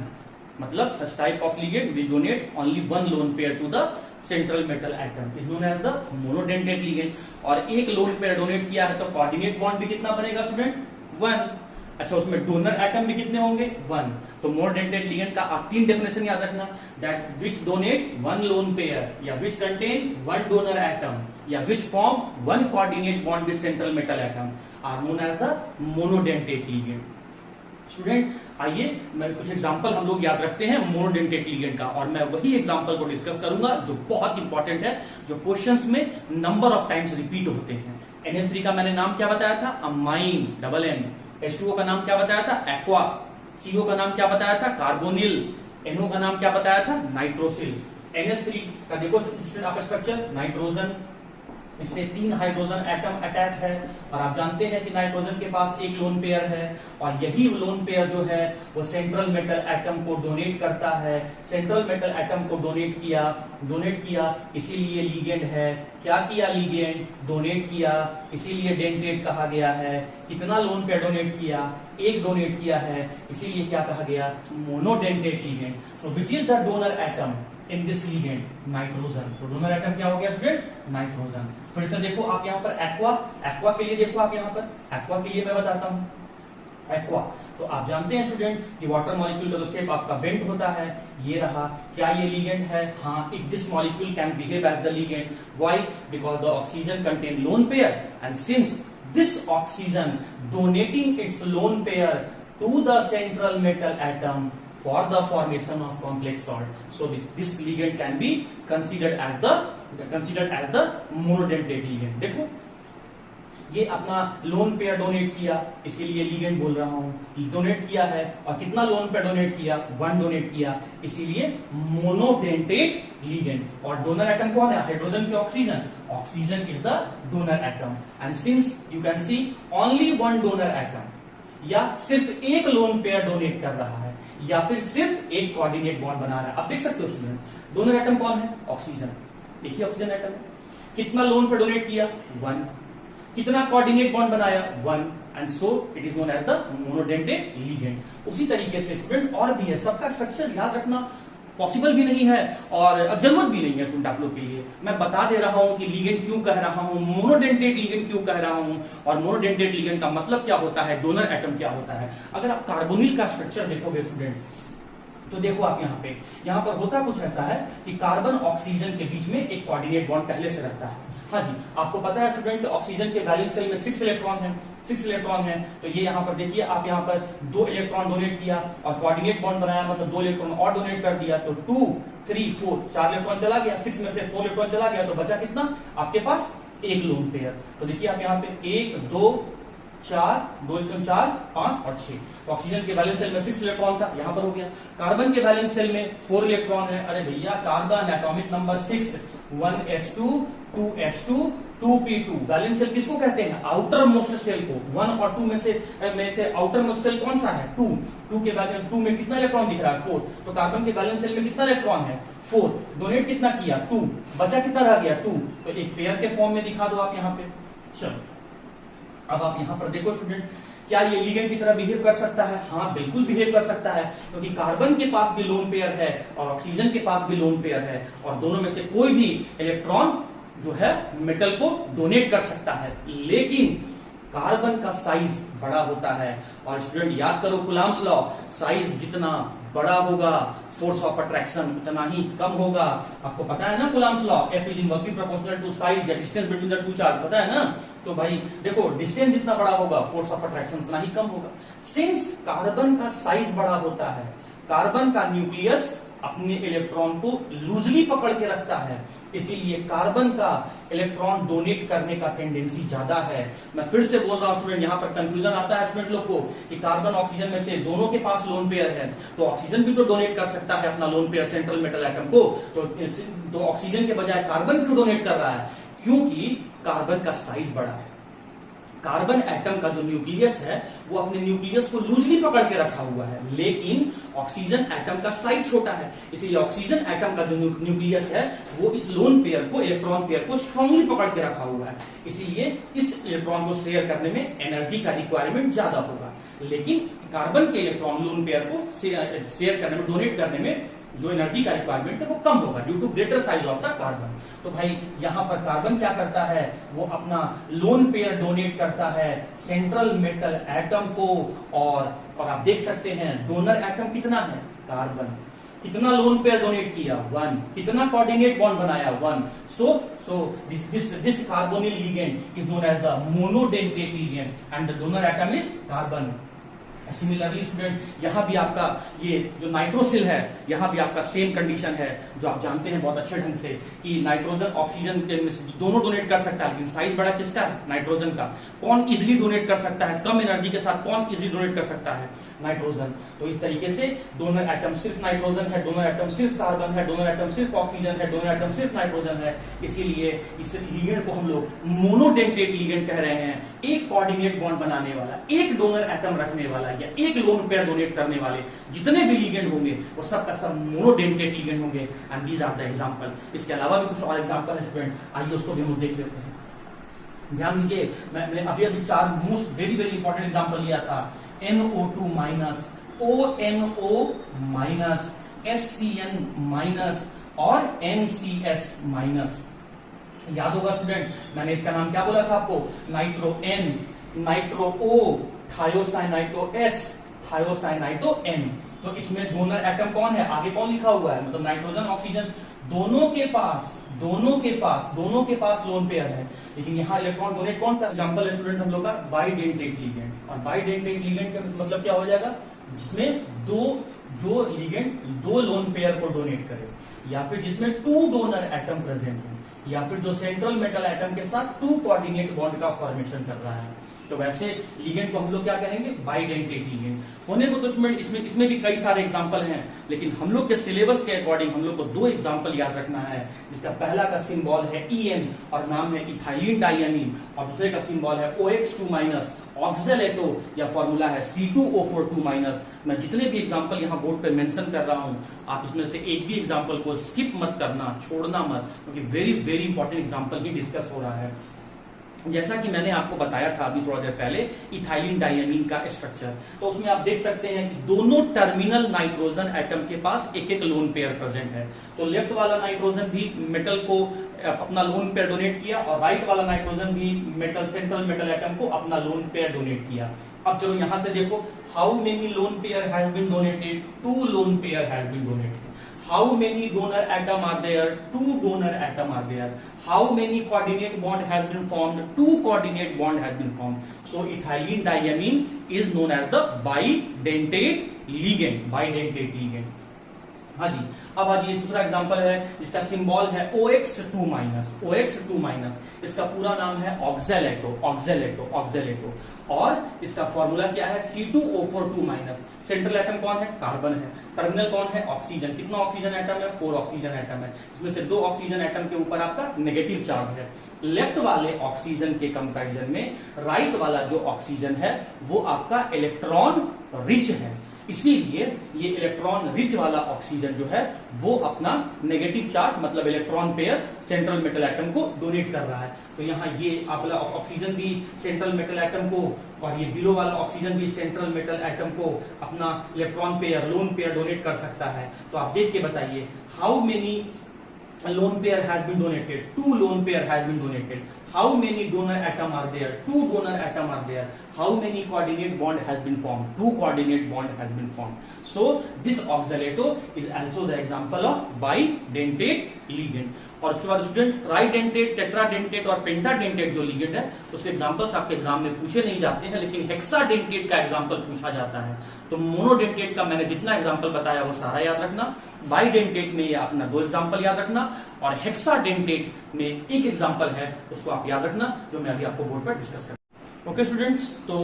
मतलब such type of ligand we donate only 1 lone pair to the central metal atom is known as the monodentate ligand. और एक लोन पेयर डोनेट किया है तो कोऑर्डिनेट बॉन्ड भी कितना बनेगा स्टूडेंट? 1। अच्छा, उसमें डोनर एटम भी कितने होंगे? 1। तो मोनोडेंटेट लिगेंड का आप 3 डेफिनेशन याद रखना, that which donate 1 lone pair या विच कंटेन 1 डोनर एटम या which form 1 coordinate bond with central metal atom are known as the monodentate ligand. Student आइए मैं कुछ एग्जांपल हम लोग याद रखते हैं मोनोडेंटेट लिगेंड का, और मैं वही एग्जांपल को डिस्कस करूंगा जो बहुत इंपॉर्टेंट है, जो क्वेश्चंस में नंबर ऑफ टाइम्स रिपीट होते हैं। NH3 का मैंने नाम क्या बताया था? Amine, double N। H2O का नाम क्या बताया था? एक्वा। CO का नाम क्या बताया था? कार्बोनिल। NO का नाम क्या बताया था? नाइट्रोसिल। NH3 का देखो आपका स्ट्रक्चर, नाइट्रोजन, इससे 3 हाइड्रोजन एटम अटैच है और आप जानते हैं कि नाइट्रोजन के पास एक लोन पेयर है और यही लोन पेयर जो है वो सेंट्रल मेटल एटम को डोनेट करता है। सेंट्रल मेटल एटम को डोनेट किया इसीलिए लीगेंड है। क्या किया? लीगेंड डोनेट किया, इसीलिए डेंटेट कहा गया है। कितना लोन पेयर डोनेट किया? एक डोनेट किया है, इसीलिए क्या कहा गया? Monodentate ligand. So which is the donor atom in this ligand? Nitrogen. तो डोनर एटम क्या हो गया स्टूडेंट? नाइट्रोजन। फिर से देखो आप यहाँ पर एक्वा के लिए देखो, आप यहाँ पर एक्वा के लिए मैं बताता हूँ। एक्वा तो आप जानते हैं स्टूडेंट कि वाटर मॉलिक्यूल का तो शेप आपका बेंट होता है, ये रहा। क्या ये लीगेंड है? हाँ, this molecule can behave as the ligand. Why? Because the oxygen contain lone pair and since this oxygen donating its lone pair to the central metal atom for the formation of complex salt. So this ligand can be considered as the monodentate ligand. देखो ये अपना lone pair donate किया, इसीलिए ligand बोल रहा हूं। Donate किया है और कितना लोन पेयर डोनेट किया? 1 डोनेट किया, इसीलिए मोनोडेंटेट लीगेंड। और डोनर एटम कौन है? हाइड्रोजन के oxygen. Oxygen is the donor atom and since you can see only 1 donor atom, या सिर्फ एक लोन पेयर डोनेट कर रहा है या फिर सिर्फ एक कोऑर्डिनेट बॉन्ड बना रहा है। आप देख सकते हो स्टूडेंट, डोनर एटम कौन है? ऑक्सीजन। एक ही ऑक्सीजन एटम। कितना लोन पेयर डोनेट किया? 1। कितना कोऑर्डिनेट बॉन्ड बनाया? 1 and so it is known as the monodentate ligand. उसी तरीके से स्टूडेंट और भी है, सबका स्ट्रक्चर याद रखना पॉसिबल भी नहीं है और अब जरूरत भी नहीं है स्टूडेंट आप लोग के लिए। मैं बता दे रहा हूं कि लीगेंड क्यों कह रहा हूं, मोनोडेंटेट लीगेंड क्यों कह रहा हूं और मोनोडेंटेट लीगेंड का मतलब क्या होता है, डोनर एटम क्या होता है। अगर आप कार्बोनिल का स्ट्रक्चर देखोगे स्टूडेंट तो देखो आप यहाँ पर होता कुछ ऐसा है कि कार्बन ऑक्सीजन के बीच में एक कोऑर्डिनेट बॉन्ड पहले से रहता है। हाँ जी, आपको पता है स्टूडेंट कि ऑक्सीजन के वैलेंस शेल में 6 इलेक्ट्रॉन है, 6 इलेक्ट्रॉन है। तो ये यहाँ पर देखिए, आप यहाँ पर 2 इलेक्ट्रॉन डोनेट किया और कोऑर्डिनेट बॉन्ड बनाया, मतलब 2 इलेक्ट्रॉन और डोनेट कर दिया तो 2, 3, 4 4 इलेक्ट्रॉन चला गया, 6 में से 4 इलेक्ट्रॉन चला गया तो बचा कितना आपके पास? एक लोन पेयर। तो देखिए आप यहाँ पे 1, 2, 4, 2 इलेक्ट्रॉन 4, 5 और 6। तो ऑक्सीजन के वैलेंस शेल में 6 इलेक्ट्रॉन था, यहां पर हो गया। कार्बन के वैलेंस शेल में 4 इलेक्ट्रॉन है। अरे भैया, carbon atomic number 6, 1s2, 2s2, 2p2। Valence shell किसको कहते हैं? आउटर मोस्ट सेल को। 1 और 2 में से आउटर मोस्ट सेल कौन सा है? 2 के वैलेंस 2 में कितना इलेक्ट्रॉन दिख रहा है? 4। तो कार्बन के वैलेंस शेल में कितना इलेक्ट्रॉन है? 4। डोनेट कितना किया? 2। बचा कितना रह गया? 2। तो एक पेयर के फॉर्म में दिखा दो आप यहाँ पे। चलो अब आप यहां पर देखो स्टूडेंट, क्या ये लीगेंड की तरह बिहेव कर सकता है? हाँ, बिल्कुल बिहेव कर सकता है, क्योंकि कार्बन के पास भी लोन पेयर है और ऑक्सीजन के पास भी लोन पेयर है और दोनों में से कोई भी इलेक्ट्रॉन जो है मेटल को डोनेट कर सकता है। लेकिन कार्बन का साइज बड़ा होता है और स्टूडेंट याद करो कूलम्ब्स लॉ, साइज जितना बड़ा होगा फोर्स ऑफ अट्रैक्शन उतना ही कम होगा। आपको पता है ना Coulomb's law, F is inversely proportional to size या distance between the two charge, पता है ना। तो भाई देखो, डिस्टेंस जितना बड़ा होगा फोर्स ऑफ अट्रैक्शन उतना ही कम होगा। सिंस कार्बन का साइज बड़ा होता है, कार्बन का न्यूक्लियस अपने इलेक्ट्रॉन को लूजली पकड़ के रखता है, इसीलिए कार्बन का इलेक्ट्रॉन डोनेट करने का टेंडेंसी ज्यादा है। मैं फिर से बोल रहा हूं स्टूडेंट, यहां पर कंफ्यूजन आता है स्टूडेंट लोग को कि कार्बन ऑक्सीजन में से दोनों के पास लोन पेयर है, तो ऑक्सीजन भी तो डोनेट कर सकता है अपना lone pair central metal atom को, तो ऑक्सीजन के बजाय कार्बन क्यों डोनेट कर रहा है? क्योंकि कार्बन का साइज बड़ा है। कार्बन एटम का जो न्यूक्लियस है वो अपने न्यूक्लियस को लूजली पकड़ के रखा हुआ है, लेकिन ऑक्सीजन एटम का साइज छोटा है, इसीलिए ऑक्सीजन एटम का जो न्यूक्लियस है वो इस लोन पेयर को, इलेक्ट्रॉन पेयर को स्ट्रांगली पकड़ के रखा हुआ है, इसीलिए इस इलेक्ट्रॉन को शेयर करने में एनर्जी का रिक्वायरमेंट ज्यादा होगा। लेकिन कार्बन के इलेक्ट्रॉन लोन पेयर को शेयर करने में, डोनेट करने में जो एनर्जी का रिक्वायरमेंट है वो कम होगा due to greater size of the carbon. तो भाई यहां पर कार्बन क्या करता है, वो अपना लोन पेयर डोनेट करता है सेंट्रल मेटल एटम को, और आप देख सकते हैं डोनर एटम कितना है? कार्बन। कितना लोन पेयर डोनेट किया? 1। कितना कोऑर्डिनेट बॉन्ड बनाया? 1। So this carbonyl ligand is known as the monodentate ligand and the donor atom is carbon. Similarly student यहां भी आपका ये जो नाइट्रोसिल है, यहां भी आपका सेम कंडीशन है, जो आप जानते हैं बहुत अच्छे ढंग से कि नाइट्रोजन ऑक्सीजन के दोनों डोनेट कर सकता है, लेकिन साइज बड़ा किसका है? नाइट्रोजन का। कौन इजिली डोनेट कर सकता है? कम एनर्जी के साथ कौन इजिली डोनेट कर सकता है? नाइट्रोजन। तो इस तरीके से डोनर एटम सिर्फ नाइट्रोजन है, डोनर एटम सिर्फ कार्बन है, डोनर एटम सिर्फ ऑक्सीजन है, डोनर एटम सिर्फ नाइट्रोजन है। इसीलिए इस लिगेंड को हम लोग मोनोडेंटेट लिगेंड कह रहे हैं। एक कोऑर्डिनेट बॉन्ड बनाने वाला, एक डोनर एटम रखने वाला या एक लोन पेयर डोनेट करने वाले जितने भी लिगेंड होंगे वो सब का सब मोनोडेंटेट लिगेंड होंगे। And these are the example. इसके अलावा भी कुछ और एग्जांपल है स्टूडेंट, आइए उसको भी हम देख लेते हैं। ध्यान दीजिए, मैंने अभी चार most very very important example लिया था। NO2 minus, ONO minus, SCN minus और NCS माइनस। याद होगा स्टूडेंट, मैंने इसका नाम क्या बोला था आपको? Nitro N, nitro O, थायोसाइनाइटो S, थायोसाइनाइटो N। तो इसमें डोनर एटम कौन है? आगे कौन लिखा हुआ है? मतलब नाइट्रोजन ऑक्सीजन दोनों के पास लोन पेयर है, लेकिन यहाँ इलेक्ट्रॉन डोनेट कौन का एग्जांपल है स्टूडेंट हम लोग का? Bidentate ligand. और बाइडेंटेट लिगेंड का मतलब क्या हो जाएगा? जिसमें जो लिगेंड दो लोन पेयर को डोनेट करे, या फिर जिसमें टू डोनर एटम प्रेजेंट हो, या फिर जो सेंट्रल मेटल एटम के साथ टू कोऑर्डिनेट बॉन्ड का फॉर्मेशन कर रहा है। तो वैसे लिगेंड को हम लोग क्या कहेंगे? बाइडेंटेट लिगेंड होने को। तो इसमें भी कई सारे एग्जांपल हैं, लेकिन हम लोग के सिलेबस के अकॉर्डिंग हम लोग को दो एग्जांपल याद रखना है। जिसका पहला का सिंबल है EN और नाम है इथाइलिन डाइएमीन, और दूसरे का सिंबल है OX2 माइनस, ऑक्जेलेटो, या फॉर्मूला है C2O42 माइनस। मैं जितने भी एग्जांपल यहाँ बोर्ड पे मेंशन कर रहा हूं, आप इसमें से एक भी एग्जांपल को स्किप मत करना, छोड़ना मत, क्योंकि वेरी वेरी इंपॉर्टेंट एग्जांपल ही डिस्कस हो रहा है। जैसा कि मैंने आपको बताया था अभी थोड़ा देर पहले इथाइलिन डाइएमीन का स्ट्रक्चर, तो उसमें आप देख सकते हैं कि दोनों टर्मिनल नाइट्रोजन एटम के पास एक एक लोन पेयर प्रेजेंट है। तो लेफ्ट वाला नाइट्रोजन भी मेटल को अपना लोन पेयर डोनेट किया, और राइट वाला नाइट्रोजन भी सेंट्रल मेटल एटम को अपना लोन पेयर डोनेट किया। अब चलो यहां से देखो, how many lone pair has been donated? 2 lone pair has been donated. How many donor atom are there? 2 donor atom are there. How many coordinate bond has been formed? 2 coordinate bond has been formed. So ethylene diamine is known as the bidentate ligand. Bidentate ligand. हाँ जी, अब आज ये दूसरा example है जिसका symbol है OX2 minus, OX2 minus. इसका पूरा नाम है ऑक्जेलेटो, और इसका फॉर्मूला क्या है? C2O42 minus. सेंट्रल एटम कौन है? कार्बन है। टर्मिनल कौन है? ऑक्सीजन। कितना ऑक्सीजन एटम है? 4 ऑक्सीजन एटम है। इसमें से 2 ऑक्सीजन एटम के ऊपर आपका नेगेटिव चार्ज है। लेफ्ट वाले ऑक्सीजन के कंपैरिजन में राइट वाला जो ऑक्सीजन है वो आपका इलेक्ट्रॉन रिच है। इसीलिए ये इलेक्ट्रॉन रिच वाला ऑक्सीजन जो है वो अपना नेगेटिव चार्ज मतलब electron pair central metal atom को डोनेट कर रहा है। तो यहाँ ये आपका ऑक्सीजन भी सेंट्रल मेटल एटम को, और ये बिलो वाला ऑक्सीजन भी सेंट्रल मेटल एटम को अपना electron pair lone pair donate कर सकता है। तो आप देख के बताइए, how many lone pair has been donated? 2 lone pair has been donated. How many donor atom are there? 2 donor atom are there. How many coordinate bond has been formed? 2 coordinate bond has been formed. So this oxalato is also the example of bidentate ligand. और उसके बाद student tridentate, tetradentate और पेंटाडेंटेट जो ligand है उसके examples आपके exam में पूछे नहीं जाते हैं, लेकिन हेक्साडेंटेट का एग्जांपल पूछा जाता है। तो मोनोडेंटेट का मैंने जितना एग्जांपल बताया वो सारा याद रखना, बाइडेंटेट में ये अपना 2 एग्जांपल याद रखना, और हेक्साडेंटेट में एक एग्जांपल है उसको आप याद रखना जो मैं अभी आपको बोर्ड पर डिस्कस कर। ओके स्टूडेंट्स, तो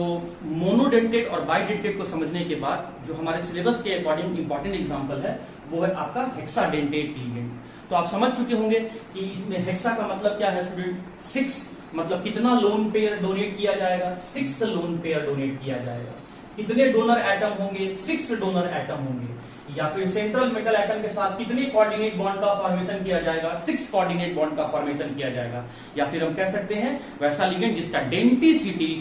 मोनोडेंटेट और बाइडेंटेट को समझने के बाद जो हमारे सिलेबस के अकॉर्डिंग इंपॉर्टेंट एग्जांपल है वो है आपका हेक्साडेंटेट लिगेंड। तो आप समझ चुके होंगे कि इसमें हेक्सा का मतलब क्या है स्टूडेंट? 6 मतलब कितना लोन पेयर डोनेट किया जाएगा? 6 लोन पेयर डोनेट किया जाएगा। कितने डोनर एटम होंगे? 6 डोनर एटम होंगे। या फिर सेंट्रल मेटल एटम के साथ कितने कोऑर्डिनेट बॉन्ड का फॉर्मेशन किया जाएगा? 6 कोऑर्डिनेट बॉन्ड का फॉर्मेशन किया जाएगा। या फिर हम कह सकते हैं वैसा लिगेंड जिसका डेंसिटी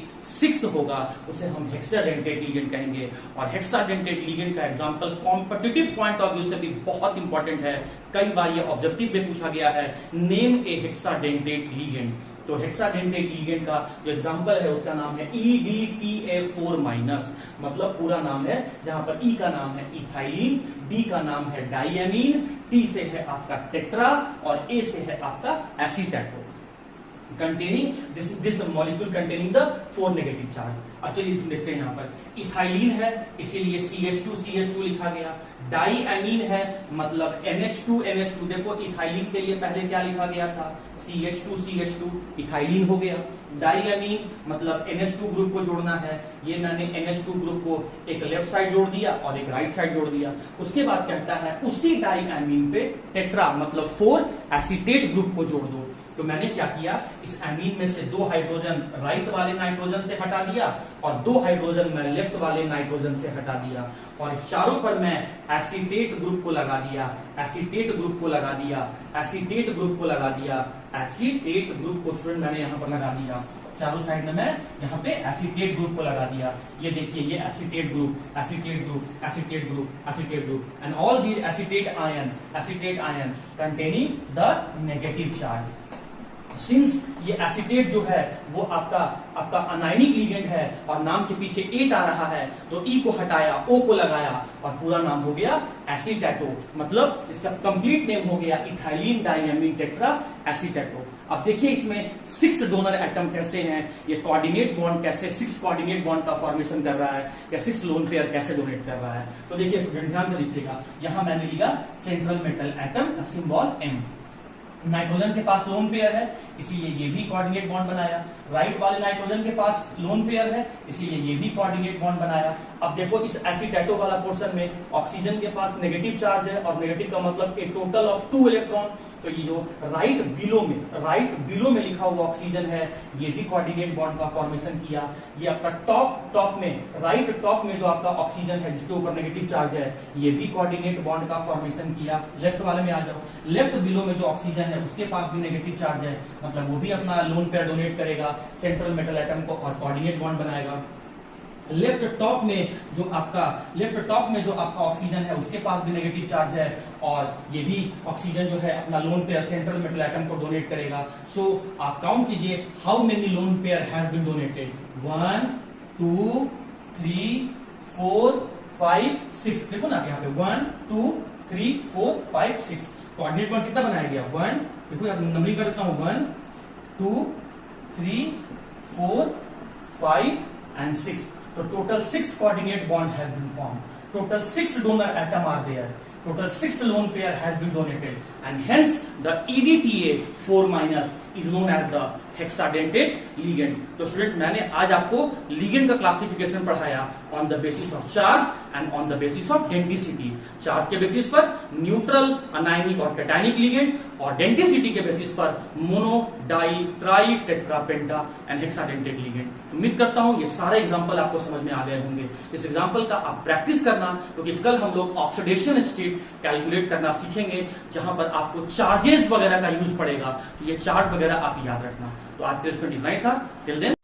6 होगा उसे हम हेक्साडेंटेट लिगेंड कहेंगे। और हेक्साडेंटेट लिगेंड का example competitive point of view से भी बहुत इंपॉर्टेंट है, कई बार ये ऑब्जेक्टिव में पूछा गया है, नेम ए हेक्साडेंटेट लिगेंड। तो हेक्साडेंटेट लिगेंड का जो एग्जांपल है उसका नाम है EDTA4 माइनस, मतलब पूरा नाम है जहां पर E का नाम है इथाइलिन, D का नाम है डाइएमीन, T से है आपका टेट्रा और A से है आपका एसीटेटो। containing this molecule containing the 4 negative charge। अब चलिए देखते हैं यहाँ पर इथाइलिन है इसीलिए CH2 लिखा गया, डाई अमीन है मतलब NH2 देखो इथाइलिन के लिए पहले क्या लिखा गया था CH2 इथाइलिन हो गया, डाई अमीन मतलब NH2 ग्रुप को जोड़ना है, ये मैंने NH2 ग्रुप को एक लेफ्ट साइड जोड़ दिया और एक राइट साइड जोड़ दिया। उसके बाद कहता है उसी डाई अमीन पे टेट्रा मतलब 4 एसीटेट ग्रुप को जोड़ दो। तो मैंने क्या किया, इस अमीन में से 2 हाइड्रोजन राइट वाले नाइट्रोजन से हटा दिया और 2 हाइड्रोजन मैं लेफ्ट वाले नाइट्रोजन से हटा दिया और इस चारों पर मैं एसीटेट ग्रुप को लगा दिया, एसीटेट ग्रुप को लगा दिया, एसीटेट ग्रुप को लगा दिया, एसीटेट ग्रुप को स्टूडेंट मैंने यहाँ पर लगा दिया। चारों साइड में मैं यहाँ पे एसीटेट ग्रुप को लगा दिया। ये देखिए ये acetate group, acetate group, acetate group, acetate group and all these acetate ion containing the negative charge. Since ये एसीटेट जो है वो आपका अनायनिक लिगेंड है और नाम के पीछे एट आ रहा है तो ई को हटाया ओ को लगाया और पूरा नाम हो गया एसीटेटो, मतलब इसका कंप्लीट नेम हो गया इथाइलिन डायमीन टेट्रा एसीटेटो। अब देखिए इसमें 6 डोनर एटम कैसे हैं, ये कोऑर्डिनेट बॉन्ड कैसे 6 कोऑर्डिनेट बॉन्ड का फॉर्मेशन कर रहा है या 6 लोन पेयर कैसे डोनेट कर रहा है। तो देखिए स्टूडेंट ध्यान से लिखिएगा, यहां मैंने लिखा सेंट्रल मेटल एटम का सिंबल एम। नाइट्रोजन के पास लोन पेयर है इसीलिए ये भी कोऑर्डिनेट बॉन्ड बनाया, राइट वाले नाइट्रोजन के पास लोन पेयर है इसलिए ये भी कोऑर्डिनेट बॉन्ड बनाया। अब देखो इस एसीटेटो वाला पोर्शन में ऑक्सीजन के पास नेगेटिव चार्ज है और नेगेटिव का मतलब ए टोटल ऑफ 2 इलेक्ट्रॉन, तो ये जो राइट बिलो में लिखा हुआ ऑक्सीजन है ये भी कोऑर्डिनेट बॉन्ड का फॉर्मेशन किया। ये आपका टॉप में राइट टॉप में जो आपका ऑक्सीजन है जिसके ऊपर नेगेटिव चार्ज है ये भी कोऑर्डिनेट बॉन्ड का फॉर्मेशन किया। लेफ्ट वाले में आ जाओ, लेफ्ट बिलो में जो ऑक्सीजन है उसके पास भी नेगेटिव चार्ज है मतलब वो भी अपना लोन पेयर डोनेट करेगा सेंट्रल मेटल एटम को और कोऑर्डिनेट बॉन्ड बनाएगा। लेफ्ट टॉप में जो आपका ऑक्सीजन है उसके पास भी नेगेटिव चार्ज है और ये भी ऑक्सीजन जो है अपना lone pair central metal atom को डोनेट करेगा। सो आप काउंट कीजिए how many lone pair has been donated, 1 2 3 4 5 6। देखो ना यहाँ पे 1 2 3 4 5 6 कोऑर्डिनेट बॉन्ड कितना बनाया गया 1, देखो यहाँ नंबरिंग कर देता हूं 1 2 3 4 5 and 6। So total 6 coordinate bond has been formed. Total 6 donor atom are there. Total 6 lone pair has been donated, and hence the EDTA 4- is known as the hexadentate ligand। तो स्टूडेंट मैंने आज आपको लिगेंड का classification पढ़ाया on the basis of charge and on the basis of density. Charge के basis पर neutral, anionic और कैटायनिक लिगेंड और डेंसिटी के बेसिस पर mono, di, tri, tetra, penta and hexadentate ligand. उम्मीद करता हूं ये सारे एग्जांपल आपको समझ में आ गए होंगे। इस एग्जांपल का आप प्रैक्टिस करना क्योंकि कल हम लोग ऑक्सीडेशन स्टेट कैलकुलेट करना सीखेंगे जहां पर आपको चार्जेस वगैरह का यूज पड़ेगा, तो ये चार्ज वगैरह आप याद रखना। तो आज के स्टूडेंट इतना ही था। Till then